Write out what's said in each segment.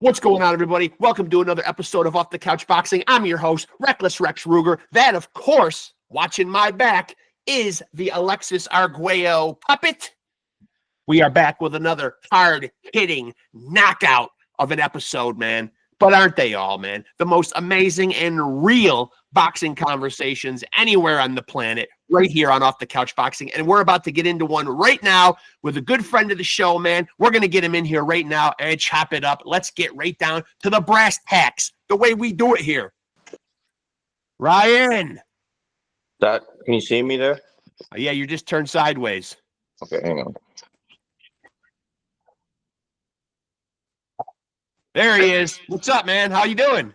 What's going on, everybody? Welcome to another episode of Off the Couch Boxing. I'm your host, Reckless Rex Ruger. That, of course, watching my back is the Alexis Arguello puppet. We are back with another hard-hitting knockout of an episode, man. But aren't they all, man? The most amazing and real boxing conversations anywhere on the planet, right here on Off the Couch Boxing. And we're about to get into one right now with a good friend of the show, man. We're going to get him in here right now and chop it up. Let's get right down to the brass tacks, the way we do it here. Ryan. Can you see me there? Yeah, you just turned sideways. Okay, hang on. There he is. What's up, man? How you doing?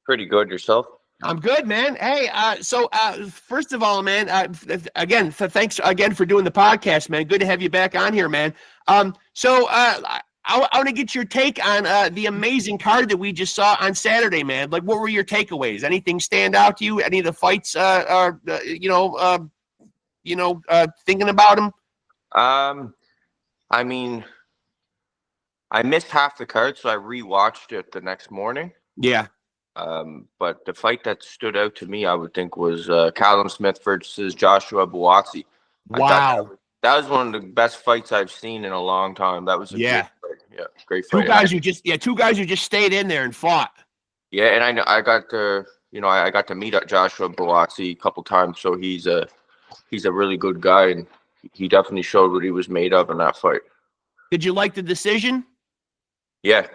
Pretty good. Yourself? I'm good, man. Hey, so first of all, man, again, thanks again for doing the podcast, man. Good to have you back on here, man. I want to get your take on the amazing card that we just saw on Saturday, man. Like, what were your takeaways? Anything stand out to you? Any of the fights, thinking about them? I mean, I missed half the card, so I rewatched it the next morning. Yeah. But the fight that stood out to me, I would think, was Callum Smith versus Joshua Buatsi. Wow. That was one of the best fights I've seen in a long time. That was a great fight. Great fight. Two guys who just stayed in there and fought. Yeah, and I got to meet Joshua Buatsi a couple times, so he's a really good guy, and he definitely showed what he was made of in that fight. Did you like the decision? Yeah.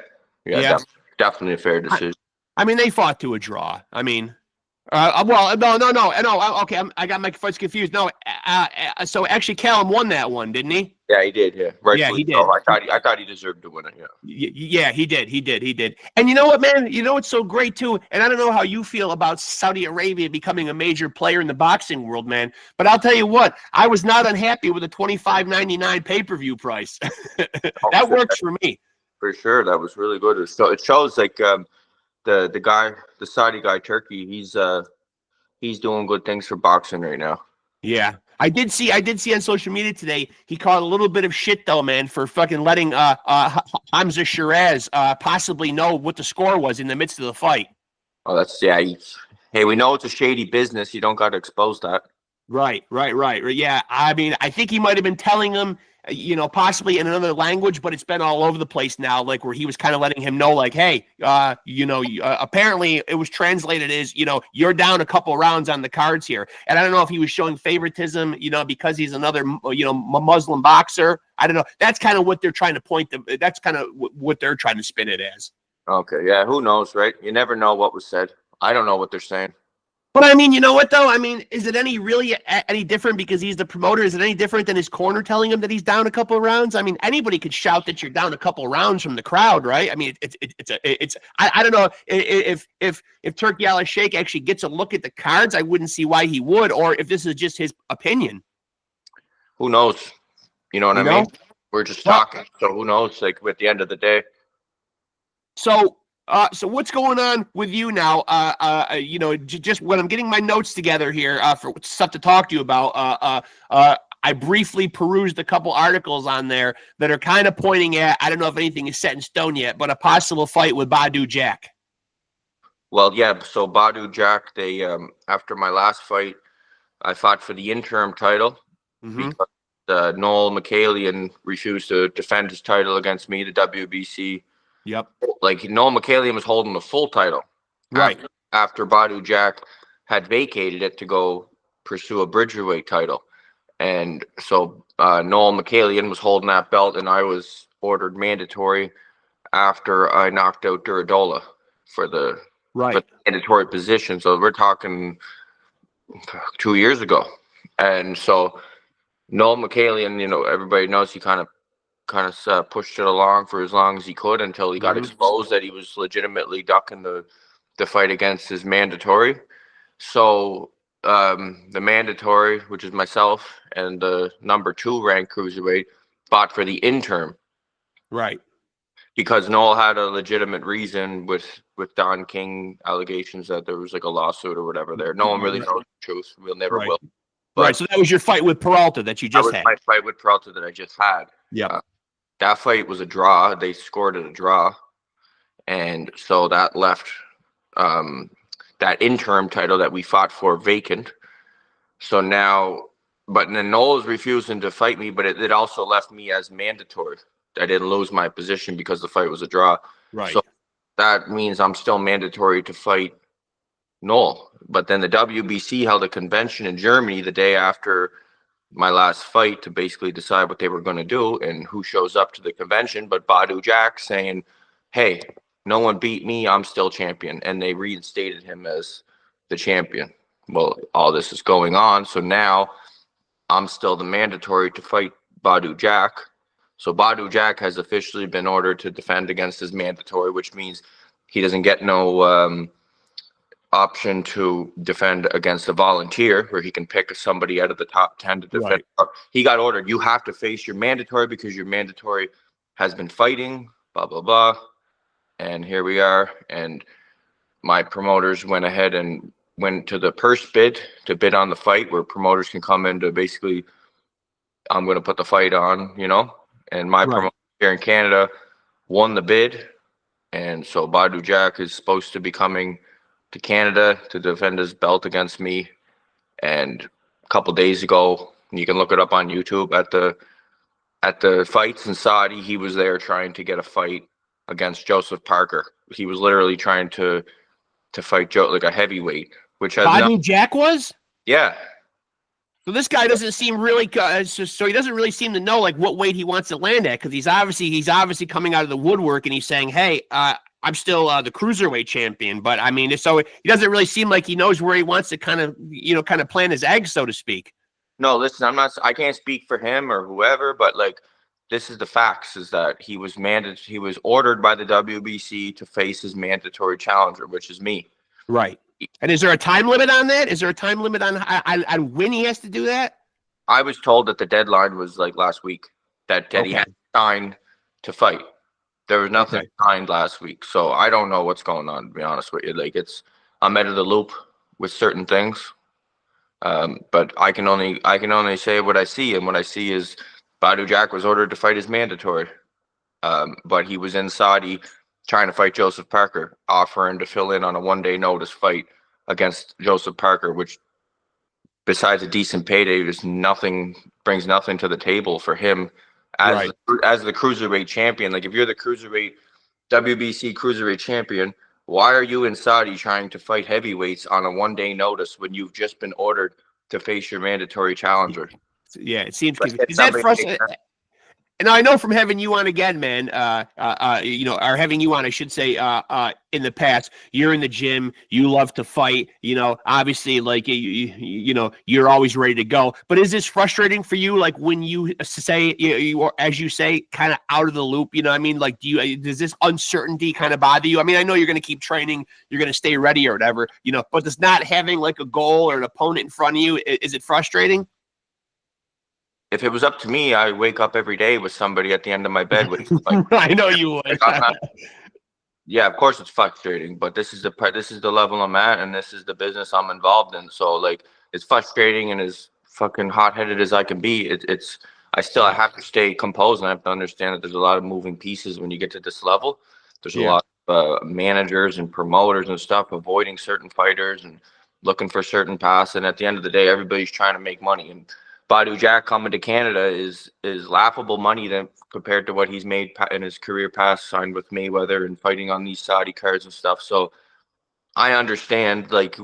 Definitely a fair decision. I mean, they fought to a draw. I mean, no. Okay, I got my fights confused. No, so actually, Callum won that one, didn't he? Yeah, he did. Yeah, right. Yeah, he did. I thought he deserved to win it. Yeah, he did. And you know what, man? You know what's so great too. And I don't know how you feel about Saudi Arabia becoming a major player in the boxing world, man. But I'll tell you what, I was not unhappy with the $25.99 pay-per-view price. That works for me. For sure, that was really good. It shows like the Saudi guy, Turkey. He's doing good things for boxing right now. Yeah. I did see on social media today, he caught a little bit of shit though, man, for fucking letting Hamza Shiraz possibly know what the score was in the midst of the fight. Oh, hey, we know it's a shady business. You don't got to expose that. Right. Yeah, I mean, I think he might have been telling him, possibly in another language, but it's been all over the place now, like where he was kind of letting him know, like, hey, apparently it was translated as, you're down a couple rounds on the cards here. And I don't know if he was showing favoritism, because he's another, Muslim boxer. I don't know. That's kind of what they're trying to point to. That's kind of what they're trying to spin it as. Okay. Yeah. Who knows, right? You never know what was said. I don't know what they're saying. But I mean, you know what, though? I mean, is it any different because he's the promoter? Is it any different than his corner telling him that he's down a couple of rounds? I mean, anybody could shout that you're down a couple of rounds from the crowd, right? I mean, I don't know if Turki Al-Sheikh actually gets a look at the cards. I wouldn't see why he would, or if this is just his opinion. Who knows? You know what I mean? We're just talking, so who knows? Like, at the end of the day. So what's going on with you now? Just when I'm getting my notes together here for stuff to talk to you about, I briefly perused a couple articles on there that are kind of pointing at, I don't know if anything is set in stone yet, but a possible fight with Badou Jack. Well, yeah, so Badou Jack, they after my last fight, I fought for the interim title because Noel McCallion refused to defend his title against me, the WBC. Yep. Like, Noel McCallion was holding the full title. Right. After Badou Jack had vacated it to go pursue a Bruiserweight title. And so Noel McCallion was holding that belt, and I was ordered mandatory after I knocked out Duradola for the mandatory position. So we're talking 2 years ago. And so Noel McCallion, everybody knows he kind of pushed it along for as long as he could until he got exposed that he was legitimately ducking the fight against his mandatory. So the mandatory, which is myself, and the number 2 ranked cruiserweight, fought for the interim. Right. Because Noel had a legitimate reason with Don King allegations that there was like a lawsuit or whatever there. No one really knows the truth. We'll never will. But so that was your fight with Peralta that you just had. That was my fight with Peralta that I just had. Yeah. That fight was a draw. They scored it a draw. and so that left that interim title that we fought for vacant. So now, but then Noel is refusing to fight me, but it also left me as mandatory. I didn't lose my position because the fight was a draw. Right. So that means I'm still mandatory to fight Noel. But then the WBC held a convention in Germany the day after my last fight to basically decide what they were going to do and who shows up to the convention. But Badu Jack saying, hey, no one beat me, I'm still champion. And they reinstated him as the champion. Well, all this is going on. So now I'm still the mandatory to fight Badu Jack. So Badu Jack has officially been ordered to defend against his mandatory, which means he doesn't get no option to defend against a volunteer where he can pick somebody out of the top 10 to defend. Right. He got ordered, you have to face your mandatory because your mandatory has been fighting, blah, blah, blah. And here we are. And my promoters went ahead and went to the purse bid to bid on the fight where promoters can come in to basically, I'm going to put the fight on, you know, and my promoter here in Canada won the bid. And so Badu Jack is supposed to be coming to Canada to defend his belt against me. And a couple days ago, you can look it up on YouTube, at the fights in Saudi, he was there trying to get a fight against Joseph Parker. He was literally trying to fight Joe like a heavyweight, which has Badu Jack was? Yeah. So this guy doesn't seem really so he doesn't really seem to know like what weight he wants to land at, because he's obviously coming out of the woodwork and he's saying, hey, I'm still the cruiserweight champion. But I mean, so he doesn't really seem like he knows where he wants to kind of plant his eggs, so to speak. No, listen, I can't speak for him or whoever, but like, this is the facts, is that he was ordered by the WBC to face his mandatory challenger, which is me. Right. And is there a time limit on that? Is there a time limit on when he has to do that? I was told that the deadline was like last week, that he had signed to fight. There was nothing signed last week. So I don't know what's going on, to be honest with you. Like, I'm out of the loop with certain things. But I can only say what I see, and what I see is Badu Jack was ordered to fight his mandatory. But he was in Saudi trying to fight Joseph Parker, offering to fill in on a one-day notice fight against Joseph Parker, which, besides a decent payday, brings nothing to the table for him as the cruiserweight champion. Like, if you're the WBC cruiserweight champion, why are you in Saudi trying to fight heavyweights on a one-day notice when you've just been ordered to face your mandatory challenger? Yeah, it seems is that frustrating? And I know from having you on again, man, or having you on, I should say, in the past, you're in the gym, you love to fight, obviously, like, you're always ready to go. But is this frustrating for you, like, when you say, as you say, kind of out of the loop, I mean, like, does this uncertainty kind of bother you? I mean, I know you're going to keep training, you're going to stay ready or whatever, but does not having, like, a goal or an opponent in front of you, is it frustrating? If it was up to me, I wake up every day with somebody at the end of my bed. With, like, I know you would. Yeah, of course it's frustrating, but this is the level I'm at, and this is the business I'm involved in. So, like, it's frustrating, and as fucking hot-headed as I can be, I have to stay composed, and I have to understand that there's a lot of moving pieces when you get to this level. There's a lot of managers and promoters and stuff avoiding certain fighters and looking for certain paths, and at the end of the day, everybody's trying to make money. And Badu Jack coming to Canada is laughable money compared to what he's made in his career past, signed with Mayweather and fighting on these Saudi cards and stuff. So I understand, like,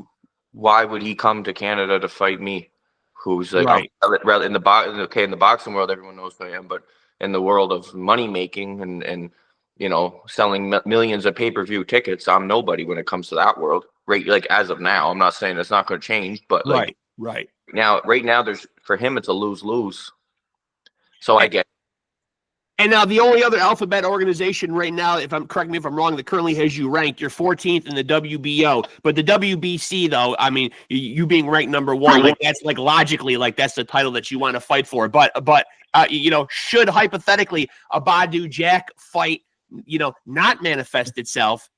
why would he come to Canada to fight me, who's like in the boxing world, everyone knows who I am, but in the world of money making and selling millions of pay-per-view tickets, I'm nobody when it comes to that world. Right, like, as of now, I'm not saying it's not going to change, but like right now, for him, it's a lose-lose. So I get it. And now the only other alphabet organization right now, correct me if I'm wrong, that currently has you ranked, you're 14th in the WBO. But the WBC, though, I mean, you being ranked number one, like, that's like logically, like, that's the title that you want to fight for. But should hypothetically a Badu Jack fight, not manifest itself,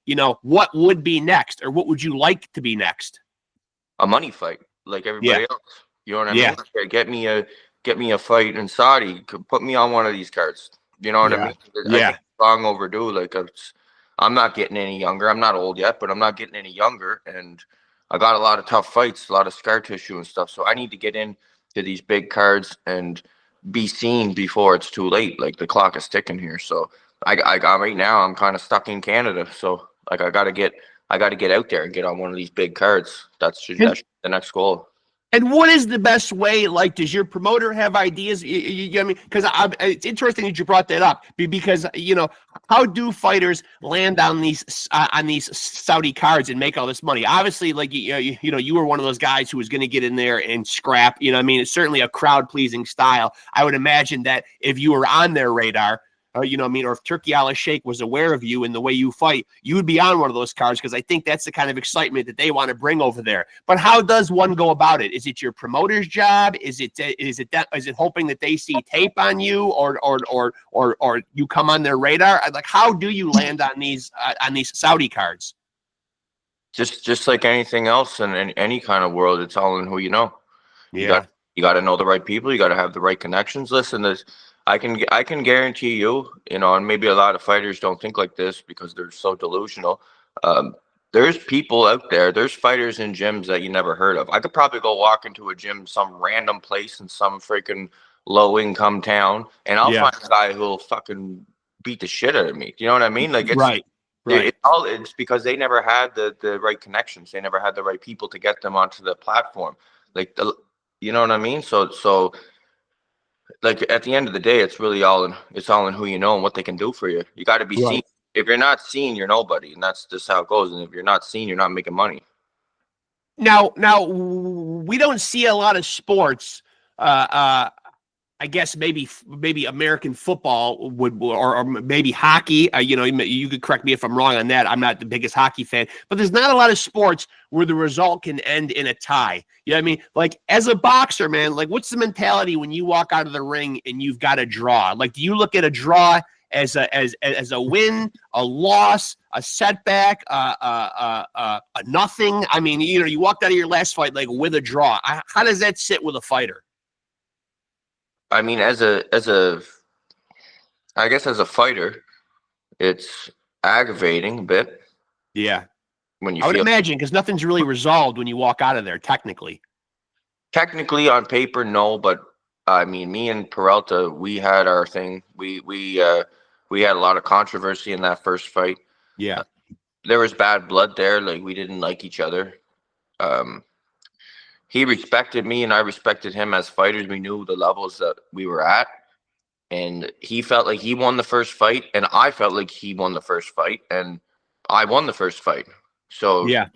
what would be next, or what would you like to be next? A money fight, like everybody else. You know what I mean? Get me a fight in Saudi. Put me on one of these cards. You know what I mean? I think it's long overdue. Like, I'm not getting any younger. I'm not old yet, but I'm not getting any younger. And I got a lot of tough fights, a lot of scar tissue and stuff. So I need to get into these big cards and be seen before it's too late. Like the clock is ticking here. So I got right now, I'm kind of stuck in Canada. So like I gotta get out there and get on one of these big cards. That's the next goal. And what is the best way? Like, does your promoter have ideas? I mean, because it's interesting that you brought that up because how do fighters land on these Saudi cards and make all this money? Obviously, like you were one of those guys who was going to get in there and scrap. I mean, it's certainly a crowd pleasing style. I would imagine that if you were on their radar. Or if Turki Al-Sheikh was aware of you and the way you fight, you would be on one of those cards because I think that's the kind of excitement that they want to bring over there. But how does one go about it? Is it your promoter's job? Is it hoping that they see tape on you, or you come on their radar? Like, how do you land on these Saudi cards? Just like anything else in any kind of world, it's all in who you know. Yeah, you got to know the right people. You got to have the right connections. Listen, I can guarantee you, and maybe a lot of fighters don't think like this because they're so delusional. There's people out there, there's fighters in gyms that you never heard of. I could probably go walk into a gym, some random place in some freaking low income town, and I'll find a guy who'll fucking beat the shit out of me. You know what I mean? Like, it's right. It's because they never had the right connections. They never had the right people to get them onto the platform. Like, you know what I mean? So like at the end of the day, it's really all in who you know and what they can do for you. You got to be seen. If you're not seen, you're nobody, and that's just how it goes. And if you're not seen, you're not making money. Now we don't see a lot of sports. I guess maybe American football would, or maybe hockey. You could correct me if I'm wrong on that. I'm not the biggest hockey fan, but there's not a lot of sports where the result can end in a tie. You know what I mean? Like, as a boxer, man, like, what's the mentality when you walk out of the ring and you've got a draw? Like, do you look at a draw as a win, a loss, a setback, a nothing? I mean, you walked out of your last fight like with a draw. How does that sit with a fighter? I mean, I guess as a fighter, it's aggravating a bit. Yeah. When I would imagine, because nothing's really resolved when you walk out of there, technically. Technically, on paper, no, but I mean, me and Peralta, we had our thing. We had a lot of controversy in that first fight. Yeah. There was bad blood there. Like, we didn't like each other. He respected me and I respected him as fighters. We knew the levels that we were at. And he felt like he won the first fight, and I felt like he won the first fight, and I won the first fight. So yeah.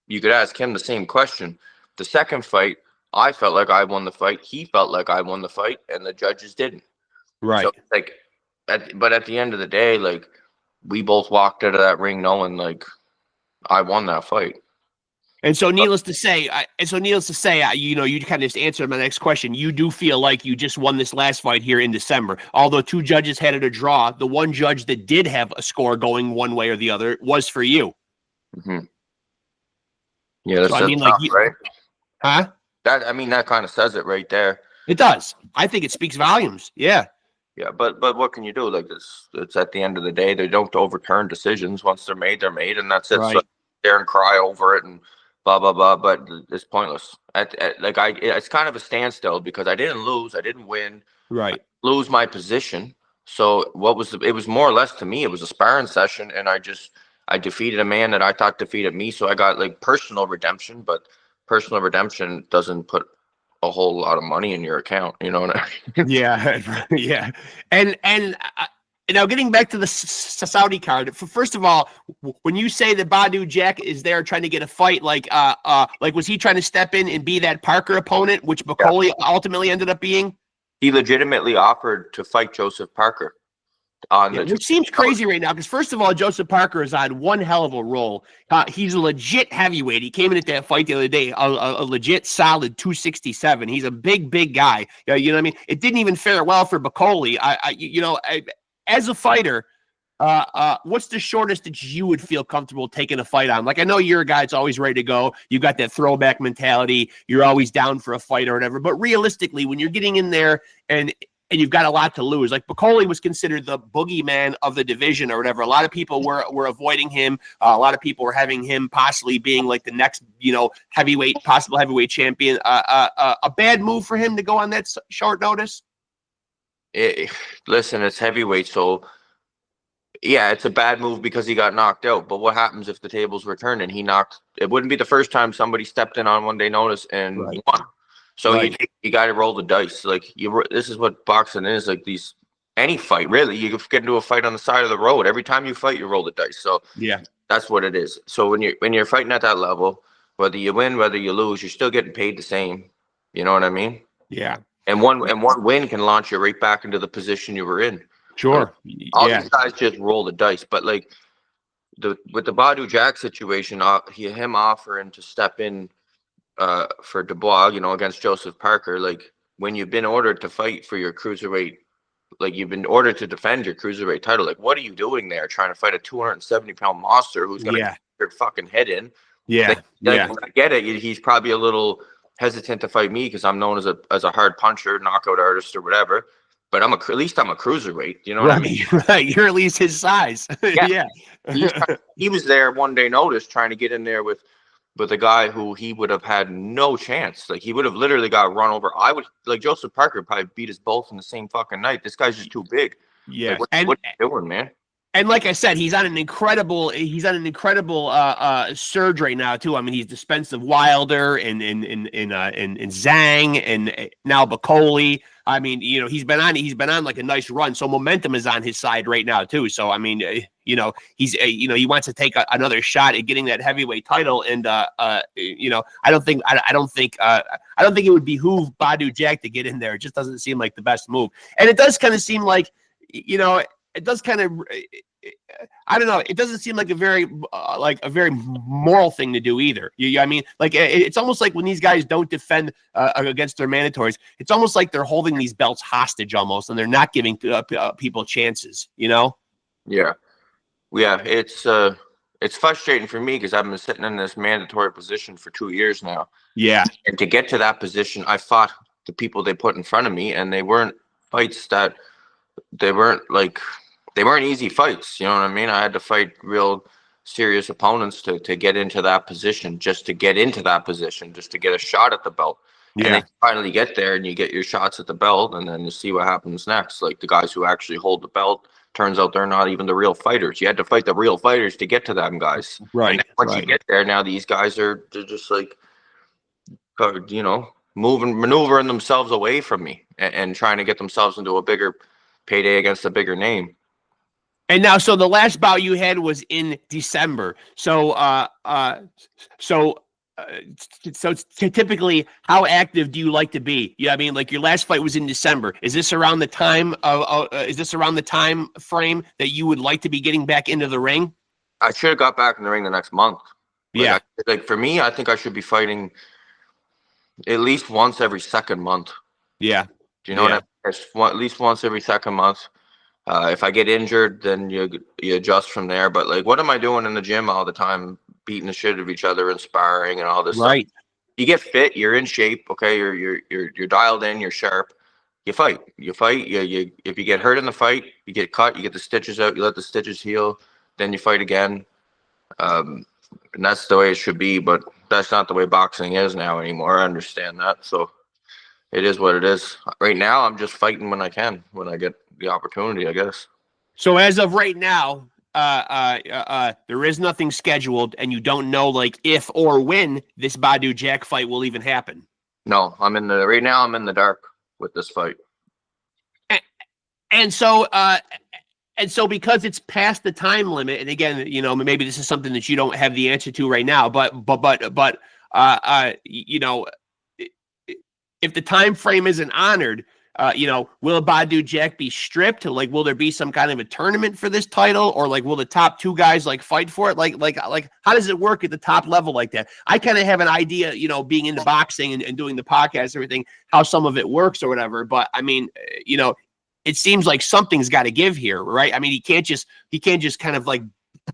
You could ask him the same question. The second fight, I felt like I won the fight. He felt like I won the fight, and the judges didn't. Right. So, like, but at the end of the day, like, we both walked out of that ring knowing, like, I won that fight. And so, needless to say, you kind of just answered my next question. You do feel like you just won this last fight here in December. Although two judges had it a draw, the one judge that did have a score going one way or the other was for you. Mm-hmm. Yeah, that's so, tough, right? Huh? That kind of says it right there. It does. I think it speaks volumes. Yeah. Yeah, but what can you do? Like, it's at the end of the day, they don't overturn decisions. Once they're made, and that's it. Right. So there and cry over it and blah blah blah. But it's pointless. It's kind of a standstill because I didn't lose, I didn't win. Right. I lose my position. So it was more or less, to me, it was a sparring session, and I defeated a man that I thought defeated me. So I got like personal redemption, but personal redemption doesn't put a whole lot of money in your account. You know what I mean? Yeah. Yeah. And now getting back to the Saudi card, first of all, when you say that Badu Jack is there trying to get a fight, like was he trying to step in and be that Parker opponent, which Bacoli ultimately ended up being? He legitimately offered to fight Joseph Parker. Which seems crazy right now, because first of all, Joseph Parker is on one hell of a roll. He's a legit heavyweight. He came in at that fight the other day, a legit solid 267. He's a big guy. You know what I mean? It didn't even fare well for Bacoli. As a fighter, what's the shortest that you would feel comfortable taking a fight on? Like, I know you're a guy that's always ready to go. You got that throwback mentality. You're always down for a fight or whatever. But realistically, when you're getting in there and and you've got a lot to lose. Like Bacoli was considered the boogeyman of the division or whatever. A lot of people were avoiding him. A lot of people were having him possibly being like the next, possible heavyweight champion. A bad move for him to go on that short notice. Listen, it's heavyweight, so yeah, it's a bad move because he got knocked out. But what happens if the tables were turned and it wouldn't be the first time somebody stepped in on 1 day notice and won. So you got to roll the dice. Like this is what boxing is. Like any fight really, you get into a fight on the side of the road. Every time you fight, you roll the dice. So yeah, that's what it is. So when you're fighting at that level, whether you win, whether you lose, you're still getting paid the same. You know what I mean? Yeah. And one win can launch you right back into the position you were in. Sure. All these guys just roll the dice, but like with the Badu Jack situation, him offering to step in for Dubois, against Joseph Parker, like when you've been ordered to fight for your cruiserweight, like you've been ordered to defend your cruiserweight title, like what are you doing there trying to fight a 270-pound monster who's gonna get your fucking head in? Yeah. I get it. He's probably a little hesitant to fight me because I'm known as a hard puncher, knockout artist, or whatever. But at least I'm a cruiserweight. You know what I mean? Right. You're at least his size. Yeah. He was there 1 day notice trying to get in there with a guy who he would have had no chance. Like he would have literally got run over. Joseph Parker probably beat us both in the same fucking night. This guy's just too big. Yeah. Like, what are you doing, man? And like I said, he's on an incredible surge right now too. I mean, he's dispensed of Wilder and Zhang and now Bacoli. I mean, he's been on like a nice run. So momentum is on his side right now too. So I mean, he's he wants to take another shot at getting that heavyweight title. And I don't think it would behoove Badu Jack to get in there. It just doesn't seem like the best move. And it does kind of seem like it does kind of, I don't know. It doesn't seem like a very moral thing to do either. I mean, like it's almost like when these guys don't defend against their mandatories, it's almost like they're holding these belts hostage almost, and they're not giving people chances. Yeah. It's frustrating for me because I've been sitting in this mandatory position for 2 years now. Yeah. And to get to that position, I fought the people they put in front of me, and they weren't fights that. They weren't easy fights. You know what I mean? I had to fight real serious opponents to get into that position, just to get a shot at the belt. Yeah. And then you finally get there and you get your shots at the belt, and then you see what happens next. Like the guys who actually hold the belt, turns out they're not even the real fighters. You had to fight the real fighters to get to them guys. Right. And once you get there, now these guys they're just like, maneuvering themselves away from me and trying to get themselves into a bigger payday against a bigger name. And now, so the last bout you had was in December. So typically, how active do you like to be? Yeah, I mean, like your last fight was in December. Is this around the time frame that you would like to be getting back into the ring? I should have got back in the ring the next month. Yeah. For me, I think I should be fighting at least once every second month. Yeah. Do you know what I mean? At least once every second month. If I get injured, then you adjust from there. But like, what am I doing in the gym all the time, beating the shit of each other and sparring and all this right stuff? You get fit, you're in shape, okay, you're dialed in, you're sharp. You fight. If you get hurt in the fight, you get cut, you get the stitches out, you let the stitches heal, then you fight again. And that's the way it should be, but that's not the way boxing is now anymore. I understand that. So it is what it is. Right now, I'm just fighting when I can, when I get the opportunity, I guess. So as of right now, there is nothing scheduled, and you don't know like if or when this Badu Jack fight will even happen. No, right now I'm in the dark with this fight. And so because it's past the time limit, and again, maybe this is something that you don't have the answer to right now, but if the time frame isn't honored, will Badu Jack be stripped? Like, will there be some kind of a tournament for this title, or like, will the top two guys like fight for it? Like, how does it work at the top level like that? I kind of have an idea, being into boxing and doing the podcast and everything, how some of it works or whatever. But I mean, it seems like something's got to give here, right? I mean, he can't just kind of like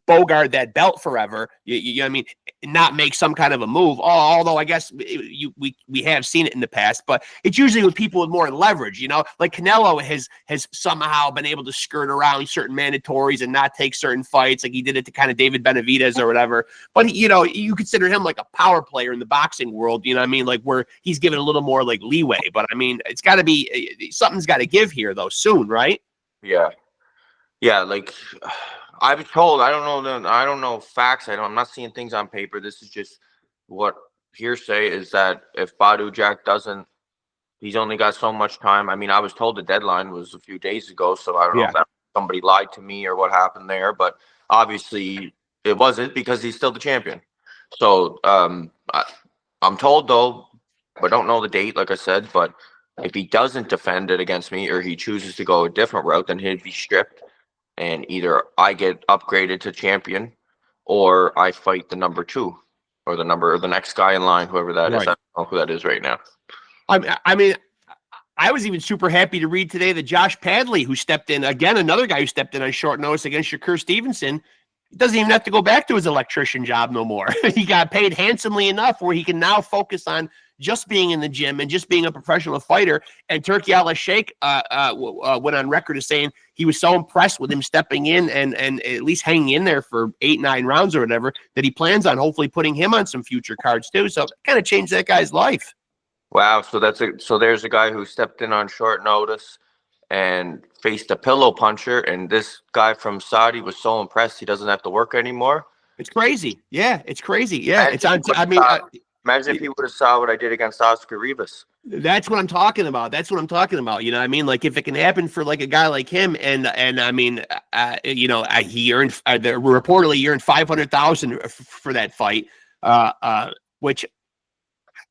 bogart that belt forever. You know what I mean? Not make some kind of a move. Although I guess we have seen it in the past, but it's usually with people with more leverage. Like Canelo has somehow been able to skirt around certain mandatories and not take certain fights, like he did it to kind of David Benavidez or whatever. But you consider him like a power player in the boxing world. You know what I mean? Like where he's given a little more like leeway. But I mean, it's got to be something's got to give here though soon, right? Yeah. Yeah, like I was told, I don't know facts. I'm not seeing things on paper. This is just what hearsay is, that if Badu Jack doesn't, he's only got so much time. I mean, I was told the deadline was a few days ago, so I don't know if somebody lied to me or what happened there, but obviously it wasn't, because he's still the champion. So I'm told though, but don't know the date, like I said, but if he doesn't defend it against me, or he chooses to go a different route, then he'd be stripped. And either I get upgraded to champion, or I fight the number 2, or the next guy in line, whoever that is. I don't know who that is right now. I mean, I was even super happy to read today that Josh Padley, who stepped in, again, another guy who stepped in on short notice against Shakur Stevenson, doesn't even have to go back to his electrician job no more. He got paid handsomely enough where he can now focus on just being in the gym and just being a professional fighter. And Turki Al-Sheikh went on record as saying he was so impressed with him stepping in and at least hanging in there for 8-9 rounds or whatever, that he plans on hopefully putting him on some future cards too. So it kind of changed that guy's life. Wow. So there's a guy who stepped in on short notice and faced a pillow puncher, and this guy from Saudi was so impressed he doesn't have to work anymore. It's crazy. Yeah, it's crazy. Yeah, it's on. Imagine if he would have saw what I did against Oscar Rivas. That's what I'm talking about. You know what I mean? Like if it can happen for like a guy like him, and I mean, he earned reportedly earned $500,000 for that fight, which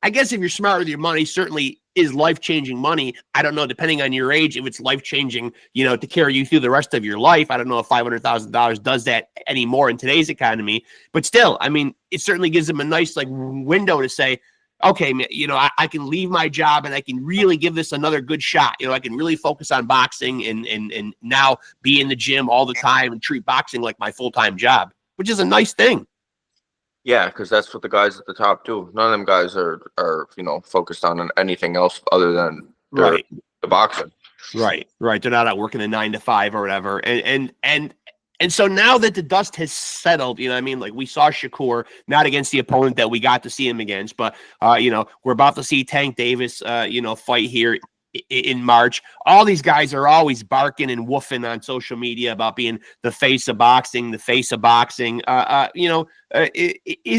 I guess if you're smart with your money, certainly is life-changing money. I don't know, depending on your age, if it's life-changing, to carry you through the rest of your life. I don't know if $500,000 does that anymore in today's economy, but still, I mean, it certainly gives them a nice like window to say, okay, I can leave my job and I can really give this another good shot. I can really focus on boxing and now be in the gym all the time and treat boxing like my full-time job, which is a nice thing. Yeah, because that's what the guys at the top do. None of them guys are focused on anything else other than the boxing. Right. They're not out working a 9 to 5 or whatever. And so now that the dust has settled, I mean, like we saw Shakur, not against the opponent that we got to see him against, but we're about to see Tank Davis, fight here in March. All these guys are always barking and woofing on social media about being the face of boxing. Is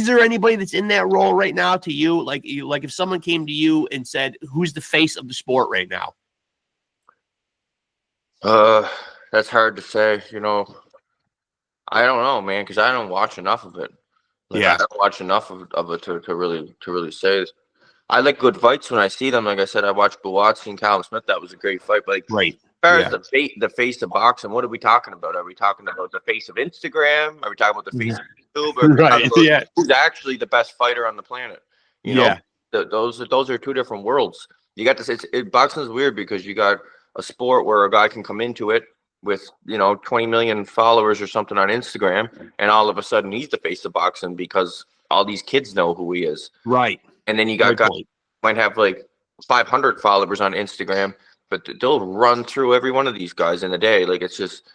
there anybody that's in that role right now to you? Like if someone came to you and said, who's the face of the sport right now? That's hard to say. I don't know, man, because I don't watch enough of it. I don't watch enough of it to really say this. I like good fights when I see them. Like I said, I watched Buatsi and Callum Smith. That was a great fight. But as far as the face of boxing, what are we talking about? Are we talking about the face of Instagram? Are we talking about the face of YouTube? Who's actually the best fighter on the planet? Those are two different worlds. You got to say boxing is weird because you got a sport where a guy can come into it with 20 million followers or something on Instagram, and all of a sudden he's the face of boxing because all these kids know who he is. Right. And then you got guys who might have like 500 followers on Instagram, but they'll run through every one of these guys in a day. Like it's just,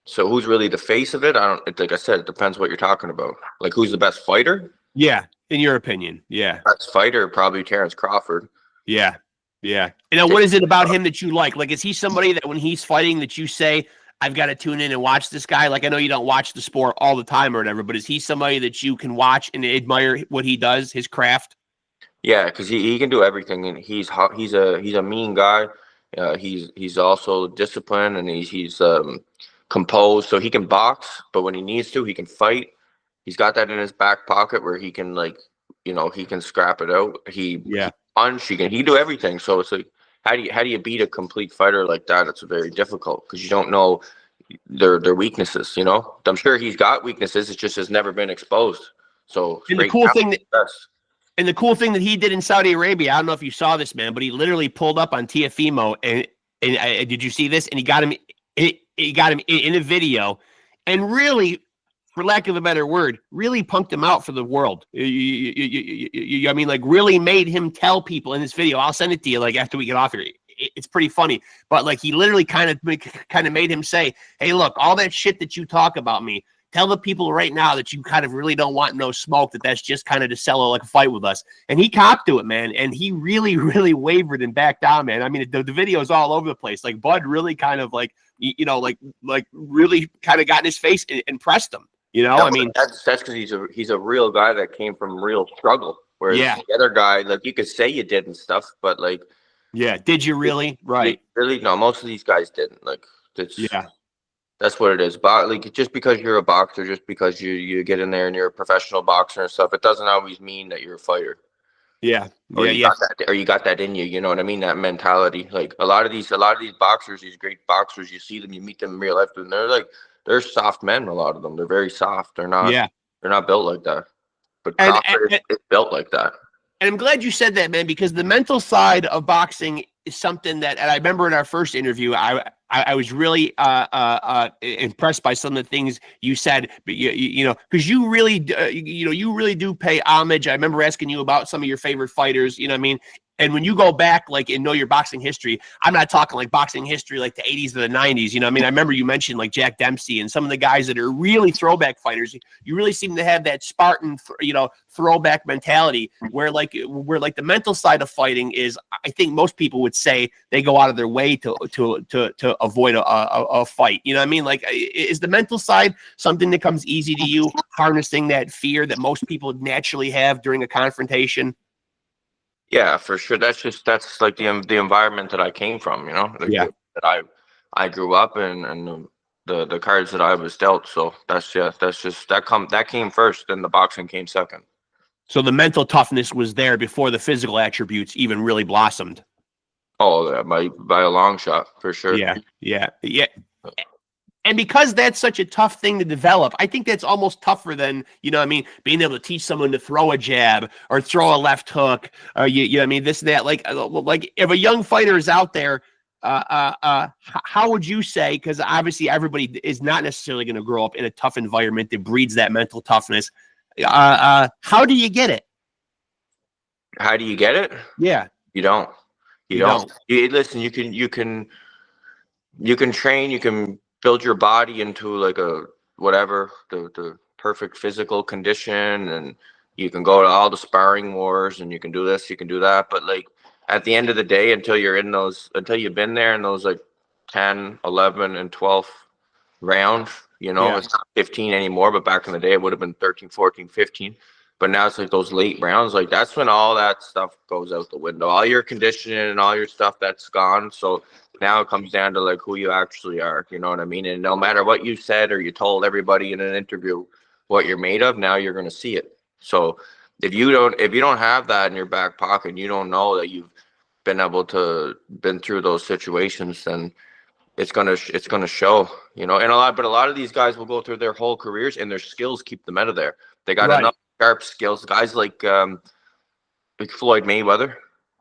so who's really the face of it? Like I said, it depends what you're talking about. Like who's the best fighter? Yeah. In your opinion. Yeah. Best fighter, probably Terrence Crawford. Yeah. Yeah. What is it about him that you like? Like, is he somebody that when he's fighting that you say, I've got to tune in and watch this guy? Like, I know you don't watch the sport all the time or whatever, but is he somebody that you can watch and admire what he does, his craft? Yeah, because he can do everything, and he's a mean guy. He's also disciplined, and he's composed, so he can box. But when he needs to, he can fight. He's got that in his back pocket where he can he can scrap it out. He punch. He can do everything. So it's like how do you beat a complete fighter like that? It's very difficult because you don't know their weaknesses. I'm sure he's got weaknesses. It just has never been exposed. So and the cool thing that he did in Saudi Arabia, I don't know if you saw this, man, but he literally pulled up on Tiafimo and did you see this? And he got him in a video and really for lack of a better word, really punked him out for the world. I mean, like really made him tell people in this video. I'll send it to you like after we get off here. It's pretty funny, but like he literally kind of made him say, "Hey, look, all that shit that you talk about me, tell the people right now that you kind of really don't want no smoke, that's just kind of to sell like a fight with us." And he copped to it, man. And he really, really wavered and backed down, man. I mean, the video is all over the place. Like Bud really kind of like, like really kind of got in his face and pressed him. I mean, that's because he's a real guy that came from real struggle. Whereas the other guy, like you could say you did and stuff, but like, yeah, did you really? Right. Really? No, most of these guys didn't. Like, that's what it is. But like, just because you're a boxer, just because you get in there and you're a professional boxer and stuff, it doesn't always mean that you're a fighter. Yeah. Or you got that in you. You know what I mean? That mentality. Like a lot of these boxers, these great boxers, you see them, you meet them in real life, and they're soft men. A lot of them, they're very soft. They're not. Yeah. They're not built like that. But Crawford is built like that. And I'm glad you said that, man, because the mental side of boxing is something that, and I remember in our first interview, I was really impressed by some of the things you said, but because you really, you really do pay homage. I remember asking you about some of your favorite fighters, you know what I mean? And when you go back, like, and know your boxing history, I'm not talking like boxing history like the 80s or the 90s. You know what I mean? I remember you mentioned like Jack Dempsey and some of the guys that are really throwback fighters. You really seem to have that Spartan, throwback mentality where the mental side of fighting is, I think most people would say they go out of their way to avoid a fight. You know what I mean? Like, is the mental side something that comes easy to you, harnessing that fear that most people naturally have during a confrontation? Yeah, for sure. That's like the environment that I came from, that I grew up in, and the cards that I was dealt. So that came first, and the boxing came second. So the mental toughness was there before the physical attributes even really blossomed. Oh, yeah, by a long shot, for sure. Yeah. And because that's such a tough thing to develop, I think that's almost tougher than, being able to teach someone to throw a jab or throw a left hook, or this and that. Like if a young fighter is out there, how would you say? Because obviously everybody is not necessarily going to grow up in a tough environment that breeds that mental toughness. How do you get it? How do you get it? Yeah, you don't. Listen, you can train. You can build your body into like the perfect physical condition, and you can go to all the sparring wars, and you can do this, you can do that. But like at the end of the day, until you've been there in those like 10, 11, and 12 rounds, it's not 15 anymore, but back in the day it would have been 13, 14, 15. But now it's like those late rounds, like that's when all that stuff goes out the window. All your conditioning and all your stuff, that's gone. So now it comes down to like who you actually are. You know what I mean? And no matter what you said or you told everybody in an interview what you're made of, now you're going to see it. So if you don't have that in your back pocket, and you don't know that you've been through those situations, then it's gonna show. And a lot of these guys will go through their whole careers, and their skills keep them out of there. They got enough sharp skills. Guys like Floyd Mayweather,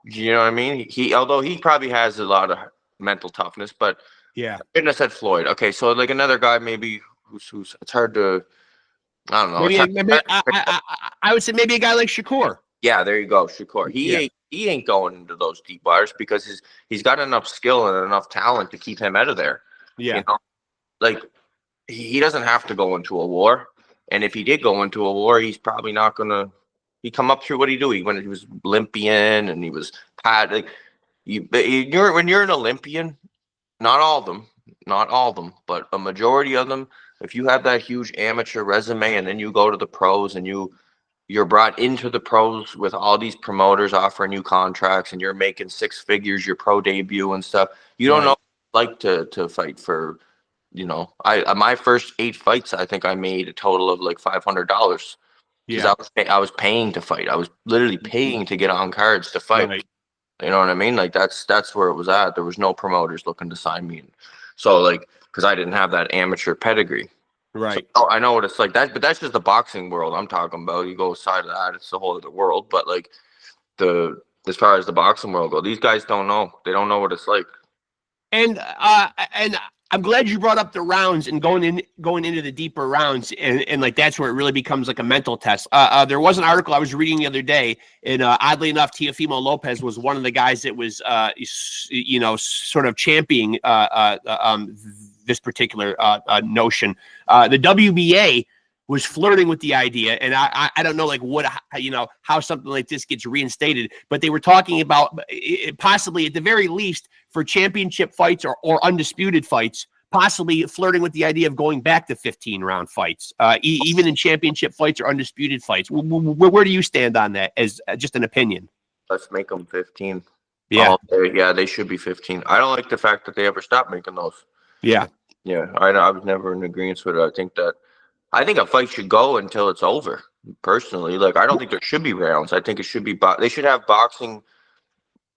you know what I mean? Although he probably has a lot of mental toughness, but I shouldn't have said Floyd. Okay, so like another guy maybe who's it's hard to, I don't know. Maybe I would say maybe a guy like Shakur. Yeah, there you go, Shakur. He ain't going into those deep waters because he's got enough skill and enough talent to keep him out of there. Yeah, like he doesn't have to go into a war. And if he did go into a war, he's probably not gonna. He come up through what he do. He was Olympian, and he was when you're an Olympian, not all of them, but a majority of them. If you have that huge amateur resume, and then you go to the pros, and you're brought into the pros with all these promoters offering you contracts, and you're making six figures, your pro debut and stuff. You don't know what it's like to fight for. My first 8 fights, I think I made a total of like $500. Yeah, I was paying to fight. I was literally paying to get on cards to fight. Right. You know what I mean? Like that's where it was at. There was no promoters looking to sign me. So like, because I didn't have that amateur pedigree. Right. So I know what it's like. But that's just the boxing world I'm talking about. You go aside of that, it's the whole other world. But like as far as the boxing world go, these guys don't know. They don't know what it's like. And I'm glad you brought up the rounds and going into the deeper rounds, and like that's where it really becomes like a mental test. There was an article I was reading the other day, and oddly enough, Teofimo Lopez was one of the guys that was sort of championing this particular notion. The WBA was flirting with the idea, and I don't know like how something like this gets reinstated, but they were talking about possibly at the very least for championship fights or undisputed fights, possibly flirting with the idea of going back to 15-round fights, even in championship fights or undisputed fights. Where do you stand on that as just an opinion? Let's make them 15. Yeah. Yeah, they should be 15. I don't like the fact that they ever stopped making those. Yeah. Yeah, I was never in agreement with it. I think a fight should go until it's over. Personally, like I don't think there should be rounds. I think it should be they should have boxing,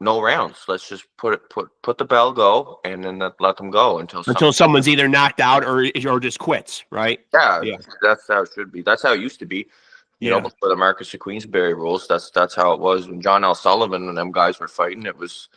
no rounds. Let's just put the bell go and then let them go until someone's either knocked out or just quits, right? Yeah, that's how it should be. That's how it used to be. You know, before the Marcus of Queensberry rules, that's how it was when John L. Sullivan and them guys were fighting. It was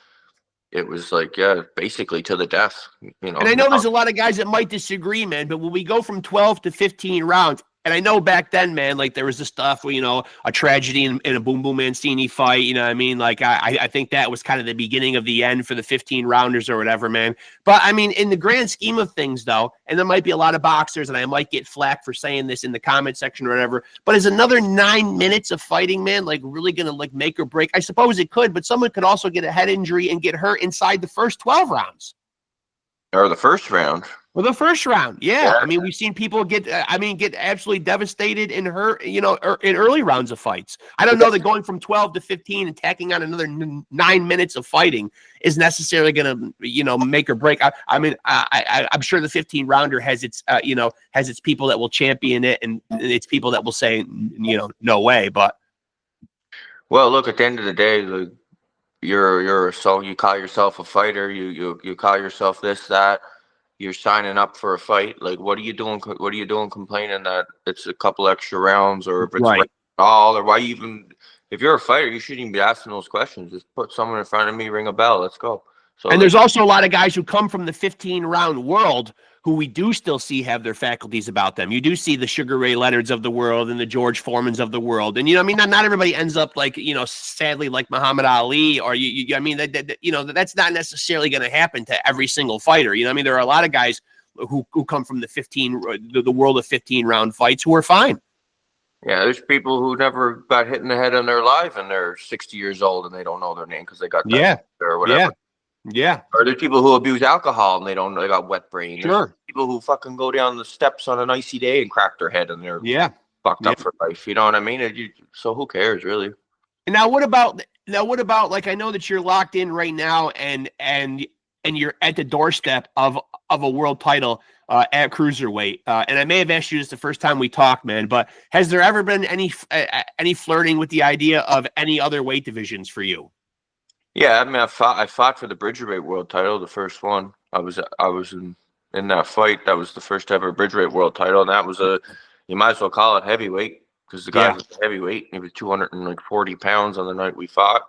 like, basically to the death, you know. And I know there's a lot of guys that might disagree, man, but when we go from 12 to 15 rounds, and I know back then, man, like there was this stuff where, a tragedy in a Boom Boom Mancini fight, you know what I mean? Like I think that was kind of the beginning of the end for the 15 rounders or whatever, man. But I mean, in the grand scheme of things though, and there might be a lot of boxers, and I might get flack for saying this in the comment section or whatever, but is another 9 minutes of fighting, man, like really going to like make or break? I suppose it could, but someone could also get a head injury and get hurt inside the first 12 rounds. Or the first round. Well, the first round, yeah. I mean, we've seen people get absolutely devastated and hurt, in early rounds of fights. I don't know that going from 12 to 15 and tacking on another 9 minutes of fighting is necessarily going to, make or break. I'm sure the 15 rounder has its people that will champion it, and it's people that will say, no way. But well, look, at the end of the day, you call yourself a fighter, you call yourself this, that. You're signing up for a fight. Like, what are you doing? What are you doing complaining that it's a couple extra rounds, or if it's right at all, or why even? If you're a fighter, you shouldn't even be asking those questions. Just put someone in front of me, ring a bell, let's go. So, and there's also a lot of guys who come from the 15-round world who we do still see have their faculties about them. You do see the Sugar Ray Leonards of the world and the George Foremans of the world. And, not everybody ends up like, sadly, like Muhammad Ali, or that's not necessarily going to happen to every single fighter. There are a lot of guys who come from the world of 15-round fights who are fine. Yeah, there's people who never got hit in the head in their life, and they're 60 years old and they don't know their name because they got that or whatever. Yeah. Or there's people who abuse alcohol and they got wet brain. Sure. There's people who fucking go down the steps on an icy day and crack their head and they're fucked up for life. You know what I mean? So who cares, really? And now what about like, I know that you're locked in right now and you're at the doorstep of a world title at Cruiserweight. And I may have asked you this the first time we talked, man, but has there ever been any flirting with the idea of any other weight divisions for you? Yeah, I mean, I fought for the Bridgerweight world title, the first one. I was in that fight. That was the first ever Bridgerweight world title, and that was you might as well call it heavyweight, because the guy was heavyweight. He was 240 pounds on the night we fought.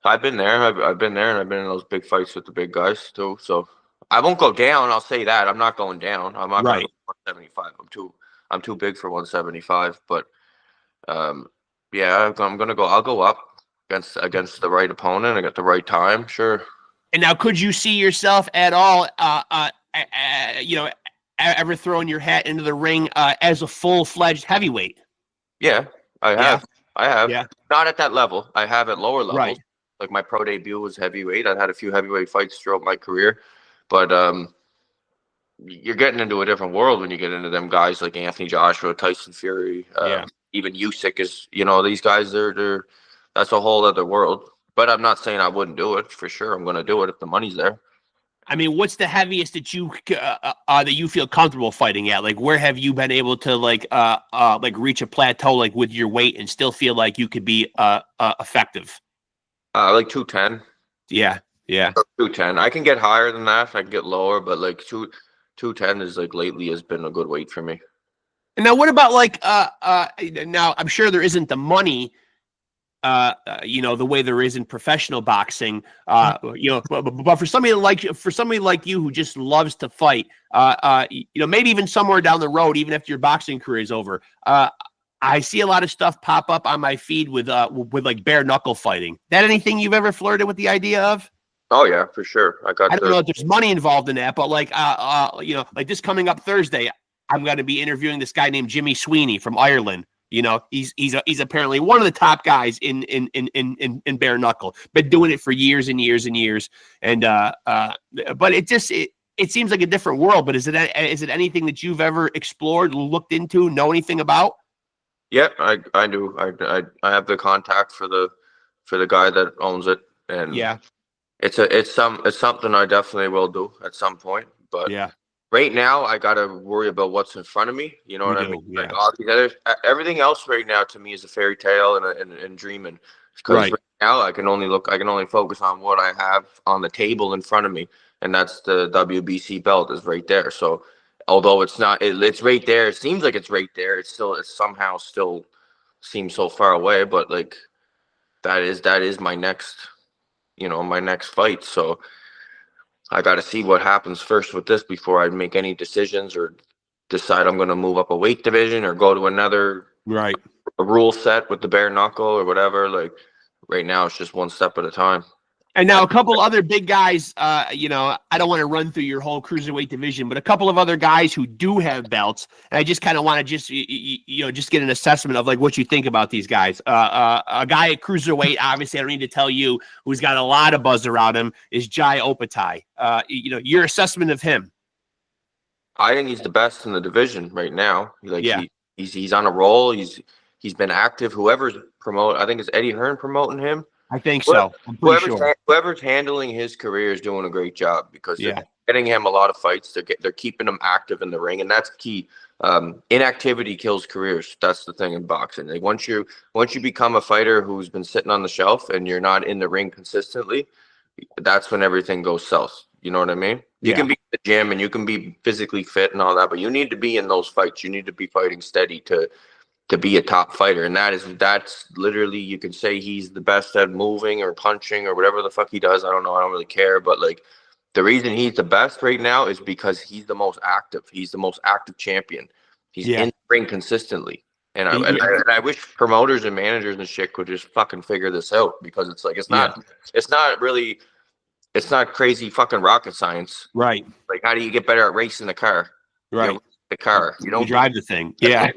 So I've been there. I've been there, and I've been in those big fights with the big guys too. So I won't go down. I'll say that. I'm not going down. I'm not going to 175. I'm too big for 175. But yeah, I'm gonna go. I'll go up against the right opponent and at the right time. Sure. And now, could you see yourself at all, ever throwing your hat into the ring as a full-fledged heavyweight? Yeah, I have. Yeah. Not at that level. I have at lower levels. Right. Like my pro debut was heavyweight. I've had a few heavyweight fights throughout my career, but you're getting into a different world when you get into them guys like Anthony Joshua, Tyson Fury, even Usyk is. These guys they're that's a whole other world. But I'm not saying I wouldn't do it. For sure, I'm going to do it if the money's there. I mean, what's the heaviest that you feel comfortable fighting at? Like, where have you been able to like reach a plateau like with your weight and still feel like you could be effective? Like 210. Yeah. 210. I can get higher than that. I can get lower, but like 210 is like lately has been a good weight for me. And now, what about like now? I'm sure there isn't the money the way there is in professional boxing. But for somebody like you who just loves to fight, maybe even somewhere down the road, even after your boxing career is over, I see a lot of stuff pop up on my feed with like bare knuckle fighting. That anything you've ever flirted with the idea of? Oh yeah, for sure. I don't know if there's money involved in that, but like this coming up Thursday, I'm going to be interviewing this guy named Jimmy Sweeney from Ireland. He's apparently one of the top guys in bare knuckle. Been doing it for years and years and years. And but it seems like a different world. But is it anything that you've ever explored, looked into, know anything about? Yeah, I do. I have the contact for the guy that owns it, and yeah, it's something I definitely will do at some point. But yeah. Right now, I gotta worry about what's in front of me. You know what I mean? Yeah. Like all these others, everything else right now to me is a fairy tale and dreaming. Because right now, I can only focus on what I have on the table in front of me, and that's the WBC belt is right there. So, although it's not, it's right there. It seems like it's right there. It somehow still seems so far away. But like, that is my next, my next fight. So. I got to see what happens first with this before I make any decisions or decide I'm going to move up a weight division or go to another a rule set with the bare knuckle or whatever. Like right now, it's just one step at a time. And now a couple other big guys, I don't want to run through your whole cruiserweight division, but a couple of other guys who do have belts. And I just kind of want to just get an assessment of like what you think about these guys. A guy at cruiserweight, obviously, I don't need to tell you, who's got a lot of buzz around him, is Jai Opatai. Your assessment of him. I think he's the best in the division right now. He's on a roll. He's been active. Whoever's I think it's Eddie Hearn promoting him. I think so. I'm pretty sure. Whoever's handling his career is doing a great job because they're getting him a lot of fights. They're keeping him active in the ring, and that's key. Inactivity kills careers. That's the thing in boxing. Like once you become a fighter who's been sitting on the shelf and you're not in the ring consistently, that's when everything goes south. You know what I mean? You can be in the gym and you can be physically fit and all that, but you need to be in those fights. You need to be fighting steady to be a top fighter. And that's literally, you can say he's the best at moving or punching or whatever the fuck he does. I don't know. I don't really care. But like the reason he's the best right now is because he's the most active. He's the most active champion. He's in the ring consistently. And I wish promoters and managers and shit could just fucking figure this out, because it's like, it's not crazy fucking rocket science. Right. Like, how do you get better at racing the car? Right. The car, you don't drive the thing. Yeah.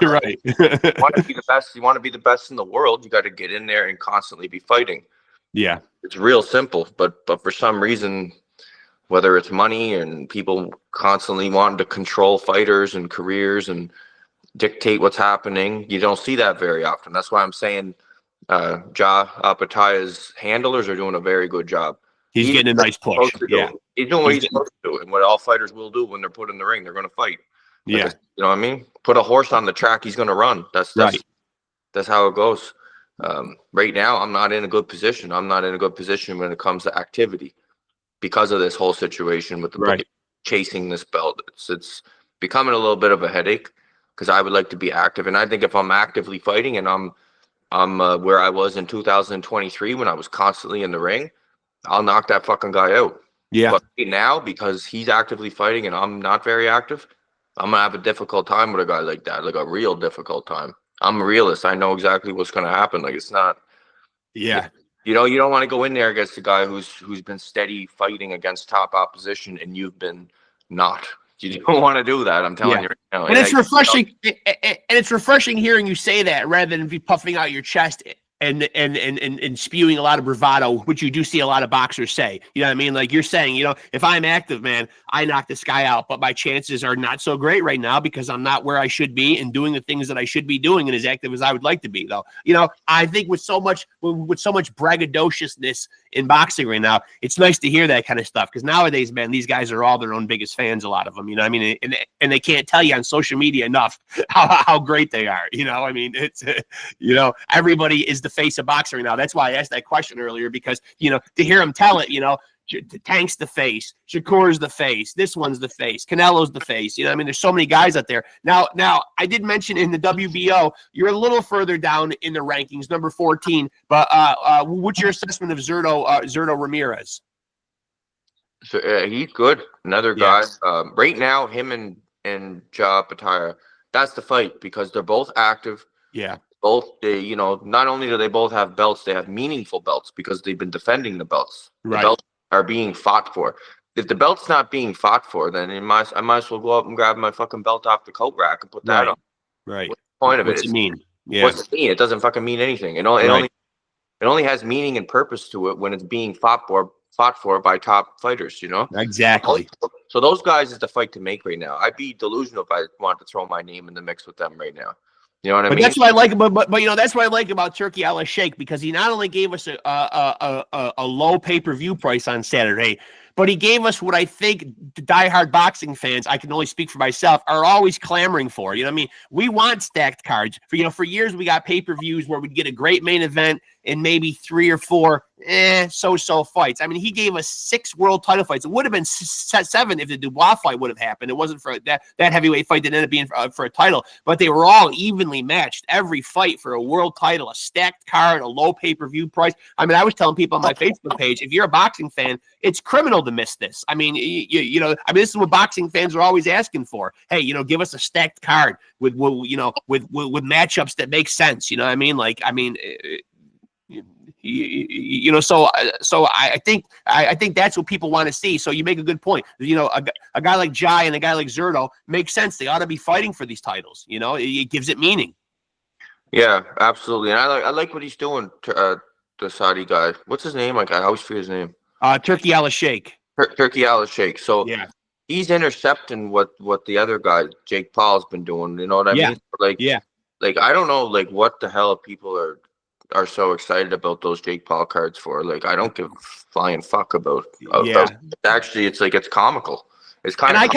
Right. You want to be the best. You want to be the best in the world. You got to get in there and constantly be fighting. Yeah. It's real simple, but for some reason, whether it's money and people constantly wanting to control fighters and careers and dictate what's happening, you don't see that very often. That's why I'm saying Jai Opatai's handlers are doing a very good job. He's getting a nice push. Yeah. He's doing what he's supposed to do, and what all fighters will do when they're put in the ring. They're going to fight. You know what I mean? Put a horse on the track, he's going to run. That's how it goes. Right now, I'm not in a good position. I'm not in a good position when it comes to activity because of this whole situation with the chasing this belt. It's becoming a little bit of a headache because I would like to be active, and I think if I'm actively fighting and I'm where I was in 2023 when I was constantly in the ring, I'll knock that fucking guy out. Yeah. But right now, because he's actively fighting and I'm not very active, I'm gonna have a difficult time with a guy like that, like a real difficult time. I'm a realist. I know exactly what's gonna happen. Like, it's not. Yeah. You don't want to go in there against a guy who's been steady fighting against top opposition, and you've been not. You don't want to do that. I'm telling you right now. And it's refreshing. And it's refreshing hearing you say that rather than be puffing out your chest and spewing a lot of bravado, which you do see a lot of boxers say. You know what I mean? Like you're saying, if I'm active, man, I knock this guy out, but my chances are not so great right now because I'm not where I should be and doing the things that I should be doing and as active as I would like to be, though. I think with so much braggadociousness in boxing right now, it's nice to hear that kind of stuff, because nowadays, man, these guys are all their own biggest fans, a lot of them, you know what I mean? And they can't tell you on social media enough how great they are. I mean, it's, everybody is the face of boxing right now. That's why I asked that question earlier, because, to hear him tell it, Tank's the face, Shakur's the face, this one's the face, Canelo's the face. You know, I mean, there's so many guys out there. Now, I did mention in the WBO, you're a little further down in the rankings, number 14. But what's your assessment of Zurdo Ramirez? So he's good. Another guy. Right now, him and Ja Pataya, that's the fight because they're both active. Yeah. Both, you know, not only do they both have belts, they have meaningful belts because they've been defending the belts. Right. The belts are being fought for. If the belt's not being fought for, then I might as well go up and grab my fucking belt off the coat rack and put that on. Right. What's the point of it? What's it mean? Yeah. What's it mean? It doesn't fucking mean anything. It only has meaning and purpose to it when it's being fought for by top fighters, you know? Exactly. So those guys is the fight to make right now. I'd be delusional if I wanted to throw my name in the mix with them right now. You know what I mean? That's what I like. But you know, that's what I like about Turki Al Sheikh, because he not only gave us a low pay-per-view price on Saturday, but he gave us what I think the diehard boxing fans, I can only speak for myself, are always clamoring for. You know what I mean? We want stacked cards. For years we got pay-per-views where we'd get a great main event and maybe 3 or 4 so-so fights. I mean, he gave us 6 world title fights. It would have been 7 if the Dubois fight would have happened. It wasn't for that heavyweight fight that ended up being for a title, but they were all evenly matched. Every fight for a world title, a stacked card, a low pay-per-view price. I mean, I was telling people on my Facebook page, if you're a boxing fan, it's criminal to miss this. I mean, you know, I mean, this is what boxing fans are always asking for. Hey, you know, give us a stacked card with matchups that make sense. You know what I mean? Like, I mean. You know, so I think that's what people want to see. So you make a good point. You know, a guy like Jai and a guy like Zurdo makes sense. They ought to be fighting for these titles. You know, it gives it meaning. Yeah, absolutely. And I like what he's doing to the Saudi guy. What's his name? Like, I always forget his name. Turki Al Sheikh. Turki Al Sheikh. So yeah, he's intercepting what the other guy, Jake Paul's been doing. You know what I mean? Like, like I don't know, like what the hell people are so excited about those Jake Paul cards for. Like, I don't give a flying fuck about. Actually, it's like, it's comical. It's kind of. I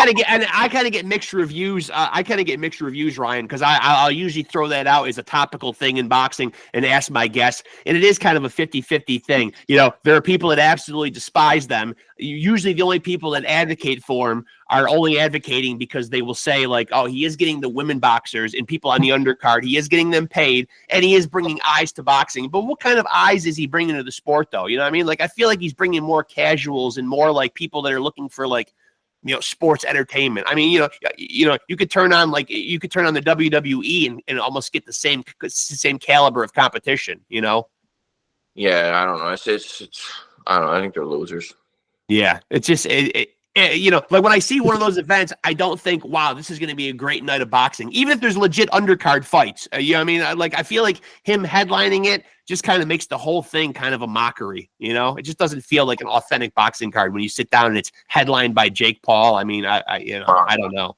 kind of get mixed reviews. I kind of get mixed reviews, Ryan, because I'll usually throw that out as a topical thing in boxing and ask my guests, and it is kind of a 50-50 thing. You know, there are people that absolutely despise them. Usually, the only people that advocate for them are only advocating because they will say, like, oh, he is getting the women boxers and people on the undercard. He is getting them paid, and he is bringing eyes to boxing. But what kind of eyes is he bringing to the sport, though? You know what I mean? Like, I feel like he's bringing more casuals and more like people that are looking for, like, you know, sports entertainment. I mean, you know, you could turn on the WWE and almost get the same caliber of competition. You know? Yeah, I don't know. It's I don't know. I think they're losers. Yeah, it's just you know, like when I see one of those events, I don't think, wow, this is going to be a great night of boxing. Even if there's legit undercard fights, you know what I mean? I feel like him headlining it just kind of makes the whole thing kind of a mockery. You know, it just doesn't feel like an authentic boxing card when you sit down and it's headlined by Jake Paul. I mean, I don't know.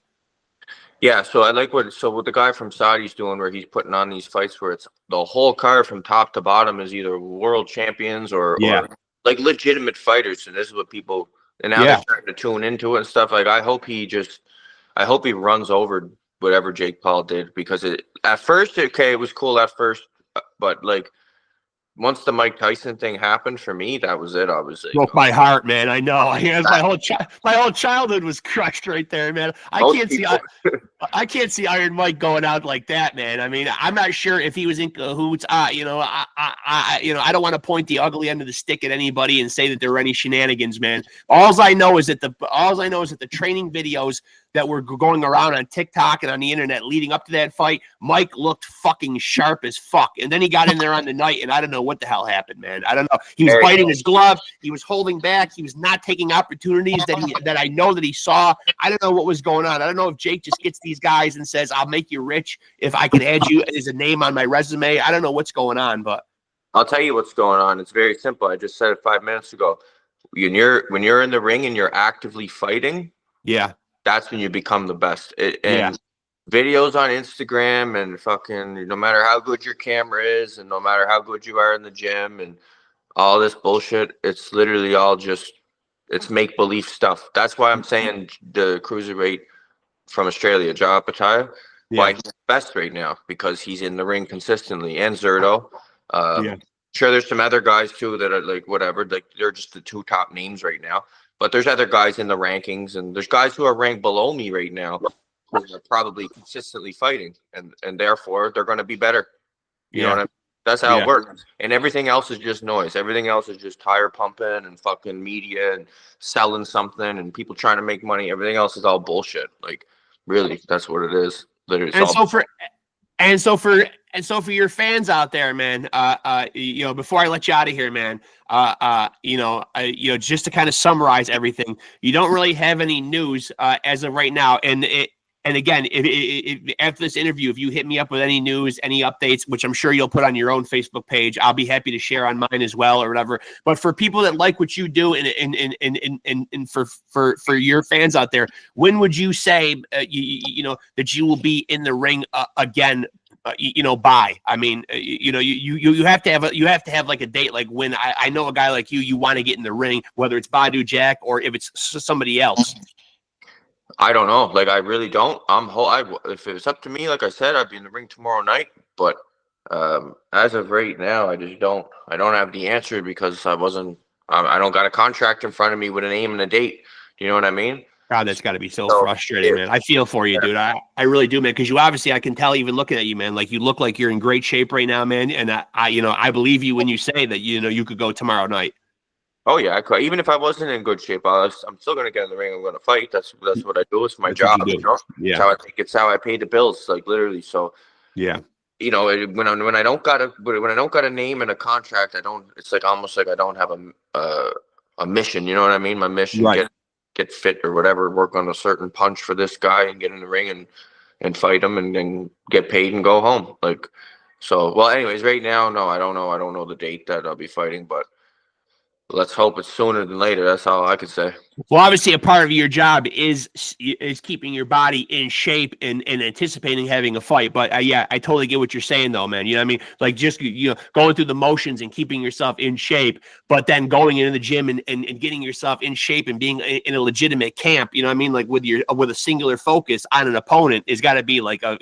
Yeah, so I like what the guy from Saudi's doing, where he's putting on these fights where it's the whole card from top to bottom is either world champions or like legitimate fighters, and this is what people. And now they're starting to tune into it and stuff. Like, I hope he runs over whatever Jake Paul did, because at first, it was cool at first, but like once the Mike Tyson thing happened for me, that was it. I was like, broke my heart, man. I know. My whole childhood was crushed right there, man. I can't see Iron Mike going out like that, man. I mean, I'm not sure if he was in cahoots. You know, I don't want to point the ugly end of the stick at anybody and say that there were any shenanigans, man. All I know is that the training videos that were going around on TikTok and on the internet leading up to that fight, Mike looked fucking sharp as fuck. And then he got in there on the night, and I don't know what the hell happened, man. I don't know. He was biting his glove. He was holding back. He was not taking opportunities that I know that he saw. I don't know what was going on. I don't know if Jake just gets these guys and says, I'll make you rich if I can add you as a name on my resume. I don't know what's going on, but I'll tell you what's going on. It's very simple. I just said it 5 minutes ago. When you're in the ring and you're actively fighting, that's when you become the best. Videos on Instagram and fucking, no matter how good your camera is and no matter how good you are in the gym and all this bullshit, it's literally all just, it's make-believe stuff. That's why I'm saying the Cruiserweight from Australia, Ja Pataya, why he's the best right now, because he's in the ring consistently. And Zurdo. Sure, there's some other guys too that are like whatever, like they're just the two top names right now. But there's other guys in the rankings, and there's guys who are ranked below me right now who are probably consistently fighting, and therefore they're going to be better. You know what I mean? That's how it works. And everything else is just noise. Everything else is just tire pumping and fucking media and selling something and people trying to make money. Everything else is all bullshit. Like, really, that's what it is. Literally, And so for And so for your fans out there, man, before I let you out of here, man, just to kind of summarize everything, you don't really have any news as of right now, and again, if after this interview, if you hit me up with any news, any updates, which I'm sure you'll put on your own Facebook page, I'll be happy to share on mine as well or whatever. But for people that like what you do, and for your fans out there, when would you say that you will be in the ring again? By I mean, you have to have like a date, like when I know a guy like you want to get in the ring, whether it's Badu Jack or if it's somebody else. I don't know. Like, I really don't. If it was up to me, like I said, I'd be in the ring tomorrow night. But as of right now, I just don't. I don't have the answer because I don't got a contract in front of me with a name and a date. You know what I mein? God, that's got to be so frustrating, man. I feel for you, dude. I really do, man. Because you obviously, I can tell even looking at you, man. Like, you look like you're in great shape right now, man. And I believe you when you say that you could go tomorrow night. Oh yeah, I could. Even if I wasn't in good shape, I'm still gonna get in the ring. I'm gonna fight. That's what I do. It's my job. Yeah. It's how I pay the bills. Like, literally. So yeah. When I don't got a name and a contract, I don't. It's like almost like I don't have a mission. You know what I mean? My mission, right. Get fit or whatever. Work on a certain punch for this guy and get in the ring and fight him and then get paid and go home. Like, so. Well, anyways, right now, no, I don't know. I don't know the date that I'll be fighting, but let's hope it's sooner than later. That's all I could say. Well, obviously, a part of your job is keeping your body in shape and anticipating having a fight. But I totally get what you're saying, though, man. You know what I mean? Like, just going through the motions and keeping yourself in shape, but then going into the gym and getting yourself in shape and being in a legitimate camp. You know what I mean? Like with a singular focus on an opponent is got to be like a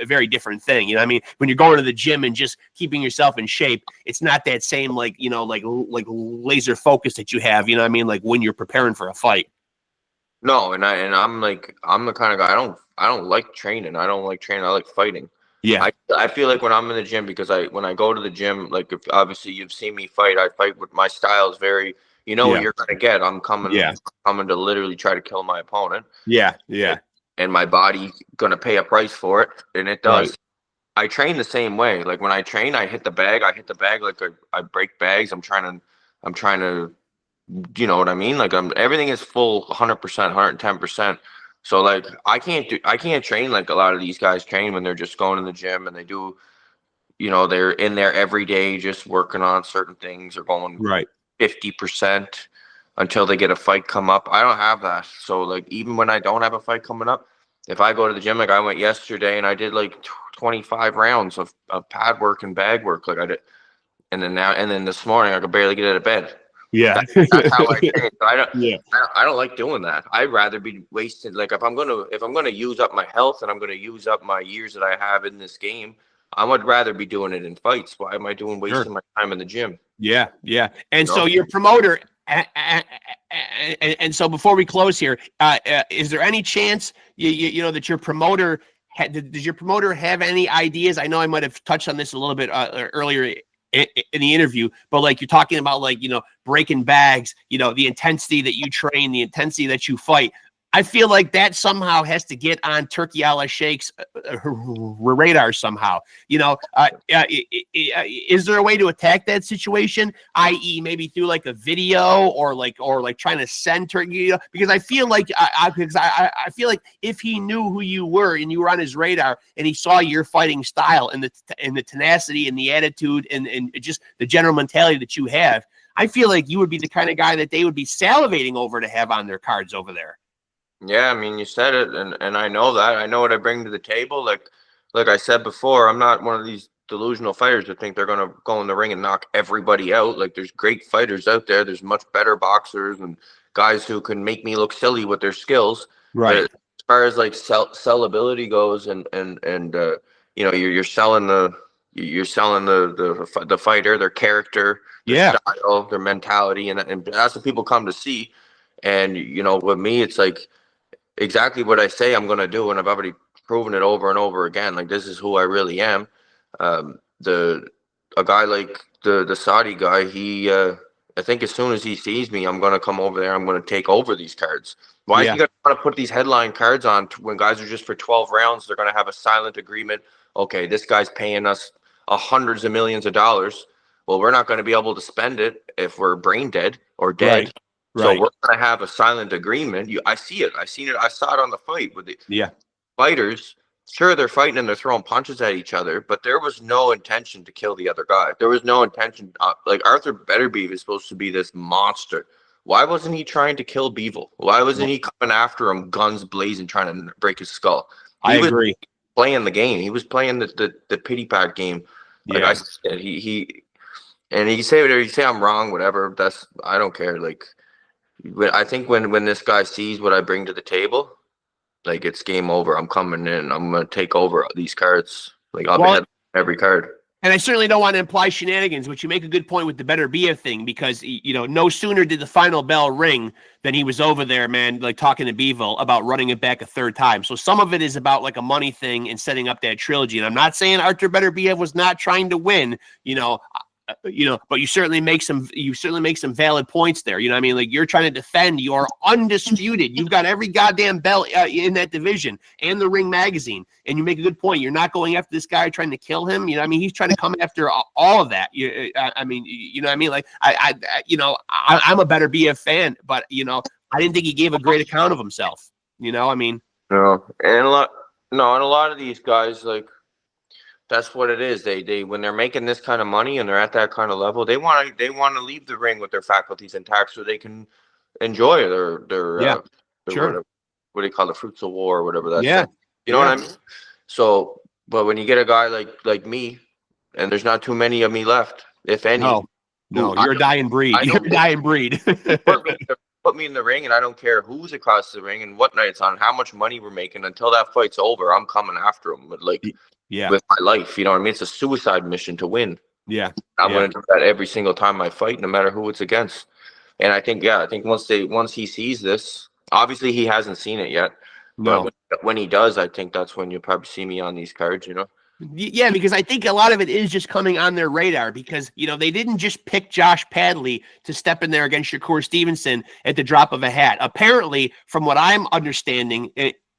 very different thing. You know what I mean? When you're going to the gym and just keeping yourself in shape, it's not that same like laser focus that you have. You know what I mean? Like when you're preparing for a fight. No, I'm the kind of guy I don't like training. I don't like training. I like fighting. Yeah. I feel like when I'm in the gym, because when I go to the gym, like, if obviously you've seen me fight, I fight with my style is very, what you're gonna get. I'm coming to literally try to kill my opponent. Yeah. And my body gonna pay a price for it, and it does. Right. I train the same way. Like, when I train, I hit the bag like I break bags. I'm trying to you know what I mean? Like, everything is full 100%, 110%. So like, I can't train like a lot of these guys train when they're just going to the gym and they do, they're in there every day just working on certain things or going 50% until they get a fight come up. I don't have that. So like, even when I don't have a fight coming up, if I go to the gym, like I went yesterday and I did like 25 rounds of pad work and bag work. Like I did. And then this morning I could barely get out of bed. Yeah. That's how I train. So I don't like doing that. I'd rather be wasted. Like, if I'm gonna use up my health and I'm gonna use up my years that I have in this game, I would rather be doing it in fights. Why am I wasting my time in the gym? Yeah. And so your promoter, and so before we close here, is there any chance that your promoter does your promoter have any ideas? I know I might have touched on this a little bit earlier in the interview, but like, you're talking about like, breaking bags, the intensity that you train, the intensity that you fight. I feel like that somehow has to get on Turkey Allah Sheikh's radar somehow. Is there a way to attack that situation, i.e., maybe through like a video or trying to send Turkey? Because I feel like I feel like if he knew who you were and you were on his radar and he saw your fighting style and the tenacity and the attitude and just the general mentality that you have, I feel like you would be the kind of guy that they would be salivating over to have on their cards over there. Yeah, I mean, you said it, and I know that. I know what I bring to the table. Like I said before, I'm not one of these delusional fighters that think they're gonna go in the ring and knock everybody out. Like, there's great fighters out there. There's much better boxers and guys who can make me look silly with their skills. Right. But as far as like sellability goes, and you're selling the You're selling the fighter, their character, their style, their mentality, and that's what people come to see. And with me, it's like exactly what I say I'm gonna do, and I've already proven it over and over again. Like, this is who I really am. A guy like the Saudi guy, I think as soon as he sees me, I'm gonna come over there. I'm gonna take over these cards. Why is he gonna want to put these headline cards on when guys are just for 12 rounds? They're gonna have a silent agreement. Okay, this guy's paying us hundreds of millions of dollars. Well, we're not going to be able to spend it if we're brain dead or dead. Right. So we're going to have a silent agreement. I see it. I seen it. I saw it on the fight with the fighters. Sure, they're fighting and they're throwing punches at each other, but there was no intention to kill the other guy. There was no intention. Like, Arthur Beterbiev is supposed to be this monster. Why wasn't he trying to kill Bivol? Why wasn't he coming after him, guns blazing, trying to break his skull? I agree. Playing the game. He was playing the pity pat game. Like I said, he say whatever, you say I'm wrong, whatever. I don't care. Like, I think when this guy sees what I bring to the table, like, it's game over. I'm coming in. I'm gonna take over these cards. Like, I'll be every card. And I certainly don't want to imply shenanigans, but you make a good point with the Beterbiev thing, because, no sooner did the final bell ring than he was over there, man, like, talking to Bivol about running it back a third time. So some of it is about, like, a money thing and setting up that trilogy. And I'm not saying Arthur Beterbiev was not trying to win, but you certainly make some valid points there. You know what I mean? Like, you're trying to defend your undisputed. You've got every goddamn belt in that division and the Ring magazine. And you make a good point. You're not going after this guy trying to kill him. You know what I mean? He's trying to come after all of that. I mean, you know what I mean? Like, I'm a Beterbiev fan, but, I didn't think he gave a great account of himself. I mean. No, and a lot of these guys, like, that's what it is. They when they're making this kind of money and they're at that kind of level, they want to leave the ring with their faculties intact so they can enjoy their whatever, what do you call the fruits of war or whatever that's. You know what I mean? So, but when you get a guy like me, and there's not too many of me left, if any. No, you're a dying breed. You're a dying breed. Put me in the ring, and I don't care who's across the ring and what night it's on, how much money we're making. Until that fight's over, I'm coming after him. But with my life, you know what I mean? It's a suicide mission to win. I'm going to do that every single time I fight, no matter who it's against. And I think once he sees this, obviously he hasn't seen it yet. No. But when he does, I think that's when you'll probably see me on these cards, Yeah, because I think a lot of it is just coming on their radar, because, they didn't just pick Josh Padley to step in there against Shakur Stevenson at the drop of a hat. Apparently, from what I'm understanding,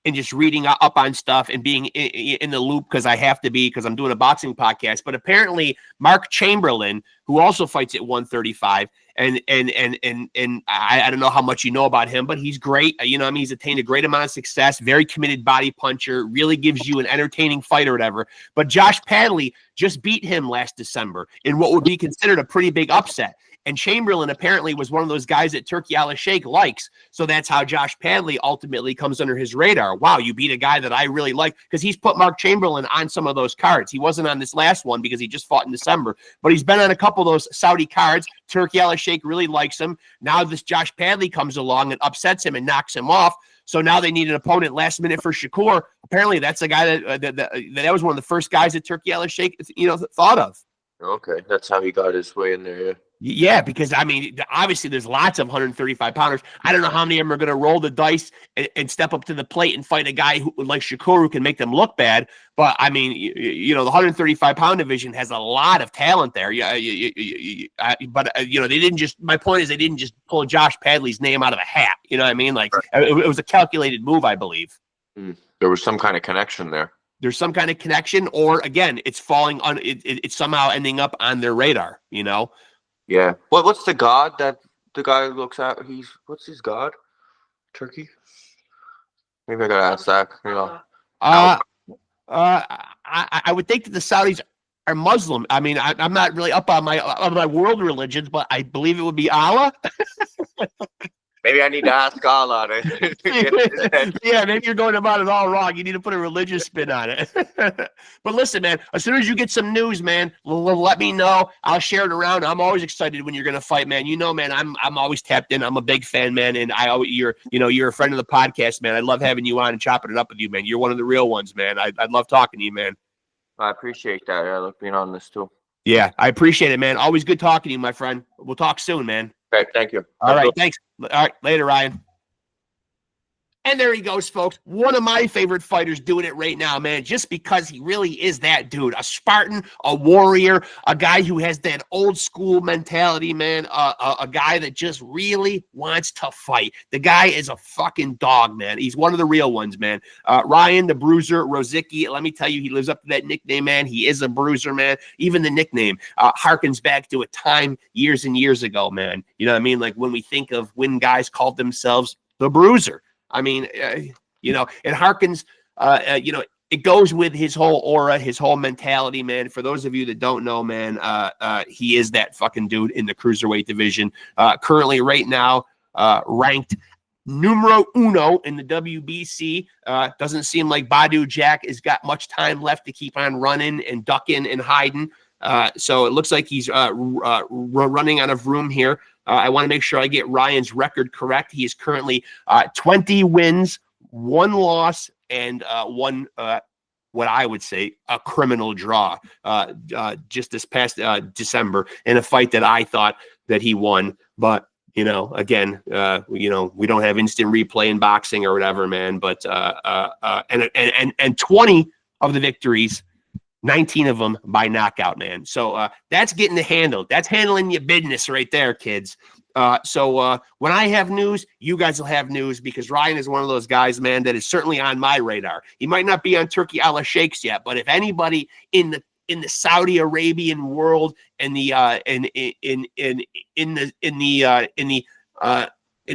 and just reading up on stuff and being in the loop, because I have to be, because I'm doing a boxing podcast. But apparently Mark Chamberlain, who also fights at 135, and I don't know how much you know about him, but he's great. He's attained a great amount of success, very committed body puncher, really gives you an entertaining fight or whatever. But Josh Padley just beat him last December in what would be considered a pretty big upset. And Chamberlain apparently was one of those guys that Turki Al-Sheikh likes. So that's how Josh Padley ultimately comes under his radar. Wow, you beat a guy that I really like, because he's put Mark Chamberlain on some of those cards. He wasn't on this last one because he just fought in December, but he's been on a couple of those Saudi cards. Turki Al-Sheikh really likes him. Now this Josh Padley comes along and upsets him and knocks him off. So now they need an opponent last minute for Shakur. Apparently that's a guy that was one of the first guys that Turki Al-Sheikh, thought of. Okay, that's how he got his way in there. Yeah, because, obviously there's lots of 135-pounders. I don't know how many of them are going to roll the dice and step up to the plate and fight a guy who, like Shakur, who can make them look bad. But, the 135-pound division has a lot of talent there. But they didn't just – my point is they didn't just pull Josh Padley's name out of a hat. You know what I mean? Like, it was a calculated move, I believe. There was some kind of connection there. There's some kind of connection, or, again, it's falling on – it's somehow ending up on their radar, Yeah. What's the god that the guy looks at? What's his god? Turkey? Maybe I gotta ask that. I would think that the Saudis are Muslim. I'm not really up on my world religions, but I believe it would be Allah. Maybe I need to ask Allah. Yeah, maybe you're going about it all wrong. You need to put a religious spin on it. But listen, man, as soon as you get some news, man, let me know. I'll share it around. I'm always excited when you're going to fight, man. Man, I'm always tapped in. I'm a big fan, man, and you're a friend of the podcast, man. I love having you on and chopping it up with you, man. You're one of the real ones, man. I love talking to you, man. I appreciate that. I like being on this too. Yeah, I appreciate it, man. Always good talking to you, my friend. We'll talk soon, man. Okay, thank you. All right, thanks. All right, later, Ryan. And there he goes, folks. One of my favorite fighters doing it right now, man, just because he really is that dude. A Spartan, a warrior, a guy who has that old school mentality, man. A guy that just really wants to fight. The guy is a fucking dog, man. He's one of the real ones, man. Ryan, the Bruiser, ROZICKI, let me tell you, he lives up to that nickname, man. He is a bruiser, man. Even the nickname harkens back to a time years and years ago, man. You know what I mean? Like when we think of when guys called themselves the Bruiser. I mean, it harkens, it goes with his whole aura, his whole mentality, man. For those of you that don't know, man, he is that fucking dude in the cruiserweight division. Currently, right now, ranked numero uno in the WBC. Doesn't seem like Badu Jack has got much time left to keep on running and ducking and hiding. So it looks like he's running out of room here. I want to make sure I get Ryan's record correct. He is currently 20 wins, 1 loss, and one, what I would say, a criminal draw just this past December in a fight that I thought that he won. But, again, we don't have instant replay in boxing or whatever, man. But and 20 of the victories, 19 of them by knockout, man. So that's getting it handled. That's handling your business right there, kids. So when I have news, you guys will have news because Ryan is one of those guys, man, that is certainly on my radar. He might not be on Turkey a la Sheikhs yet, but if anybody in the Saudi Arabian world and in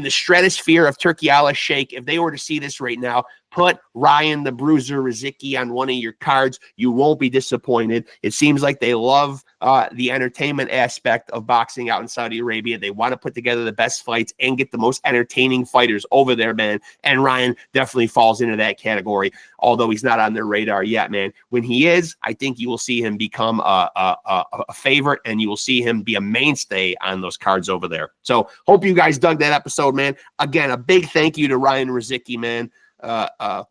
the stratosphere of Turkey a la Sheikh, if they were to see this right now, put Ryan the Bruiser ROZICKI on one of your cards. You won't be disappointed. It seems like they love the entertainment aspect of boxing out in Saudi Arabia. They want to put together the best fights and get the most entertaining fighters over there, man. And Ryan definitely falls into that category, although he's not on their radar yet, man. When he is, I think you will see him become a favorite, and you will see him be a mainstay on those cards over there. So hope you guys dug that episode, man. Again, a big thank you to Ryan ROZICKI, man.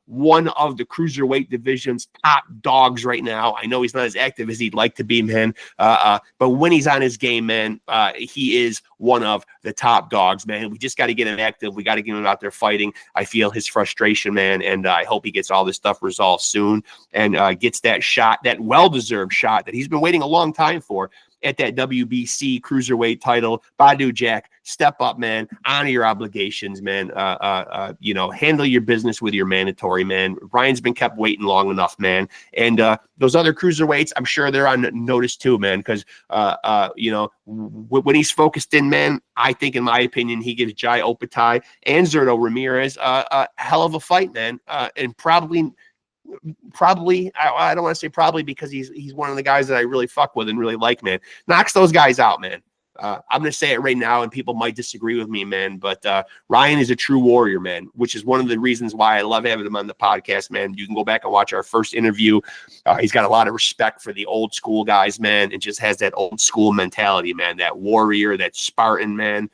One of the cruiserweight division's top dogs right now. I know he's not as active as he'd like to be, man. But when he's on his game, man, he is one of the top dogs, man. We just got to get him active. We got to get him out there fighting. I feel his frustration, man, and I hope he gets all this stuff resolved soon and gets that shot, that well-deserved shot that he's been waiting a long time for at that WBC cruiserweight title. Badu Jack, step up, man. Honor your obligations, man. Handle your business with your mandatory, man. Ryan's been kept waiting long enough, man. And those other cruiserweights, I'm sure they're on notice too, man, because, when he's focused in, man, I think, in my opinion, he gives Jai Opatai and Zerto Ramirez a hell of a fight, man. And probably, I don't want to say probably because he's one of the guys that I really fuck with and really like, man. Knocks those guys out, man. I'm going to say it right now, and people might disagree with me, man, but Ryan is a true warrior, man, which is one of the reasons why I love having him on the podcast, man. You can go back and watch our first interview. He's got a lot of respect for the old school guys, man, and just has that old school mentality, man, that warrior, that Spartan, man.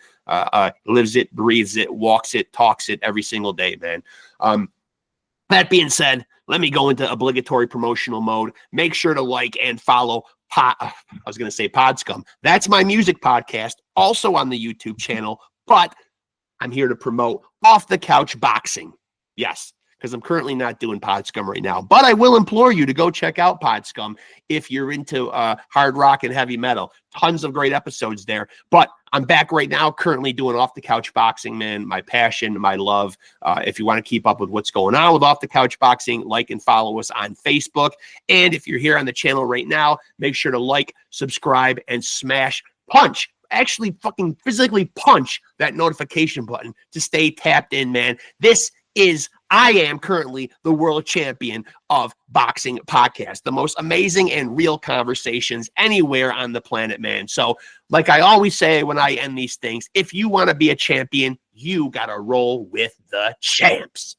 Lives it, breathes it, walks it, talks it every single day, man. That being said, let me go into obligatory promotional mode. Make sure to like and follow Podscum. That's my music podcast, also on the YouTube channel, but I'm here to promote Off the Couch Boxing. Yes, because I'm currently not doing Podscum right now, but I will implore you to go check out Podscum if you're into hard rock and heavy metal. Tons of great episodes there, but I'm back right now currently doing Off the Couch Boxing, man. My passion, my love. If you want to keep up with what's going on with Off the Couch Boxing, like and follow us on Facebook. And if you're here on the channel right now, make sure to like, subscribe, and punch. Actually fucking physically punch that notification button to stay tapped in, man. I am currently the world champion of boxing podcast, the most amazing and real conversations anywhere on the planet, man. So like I always say when I end these things, if you want to be a champion, you got to roll with the champs.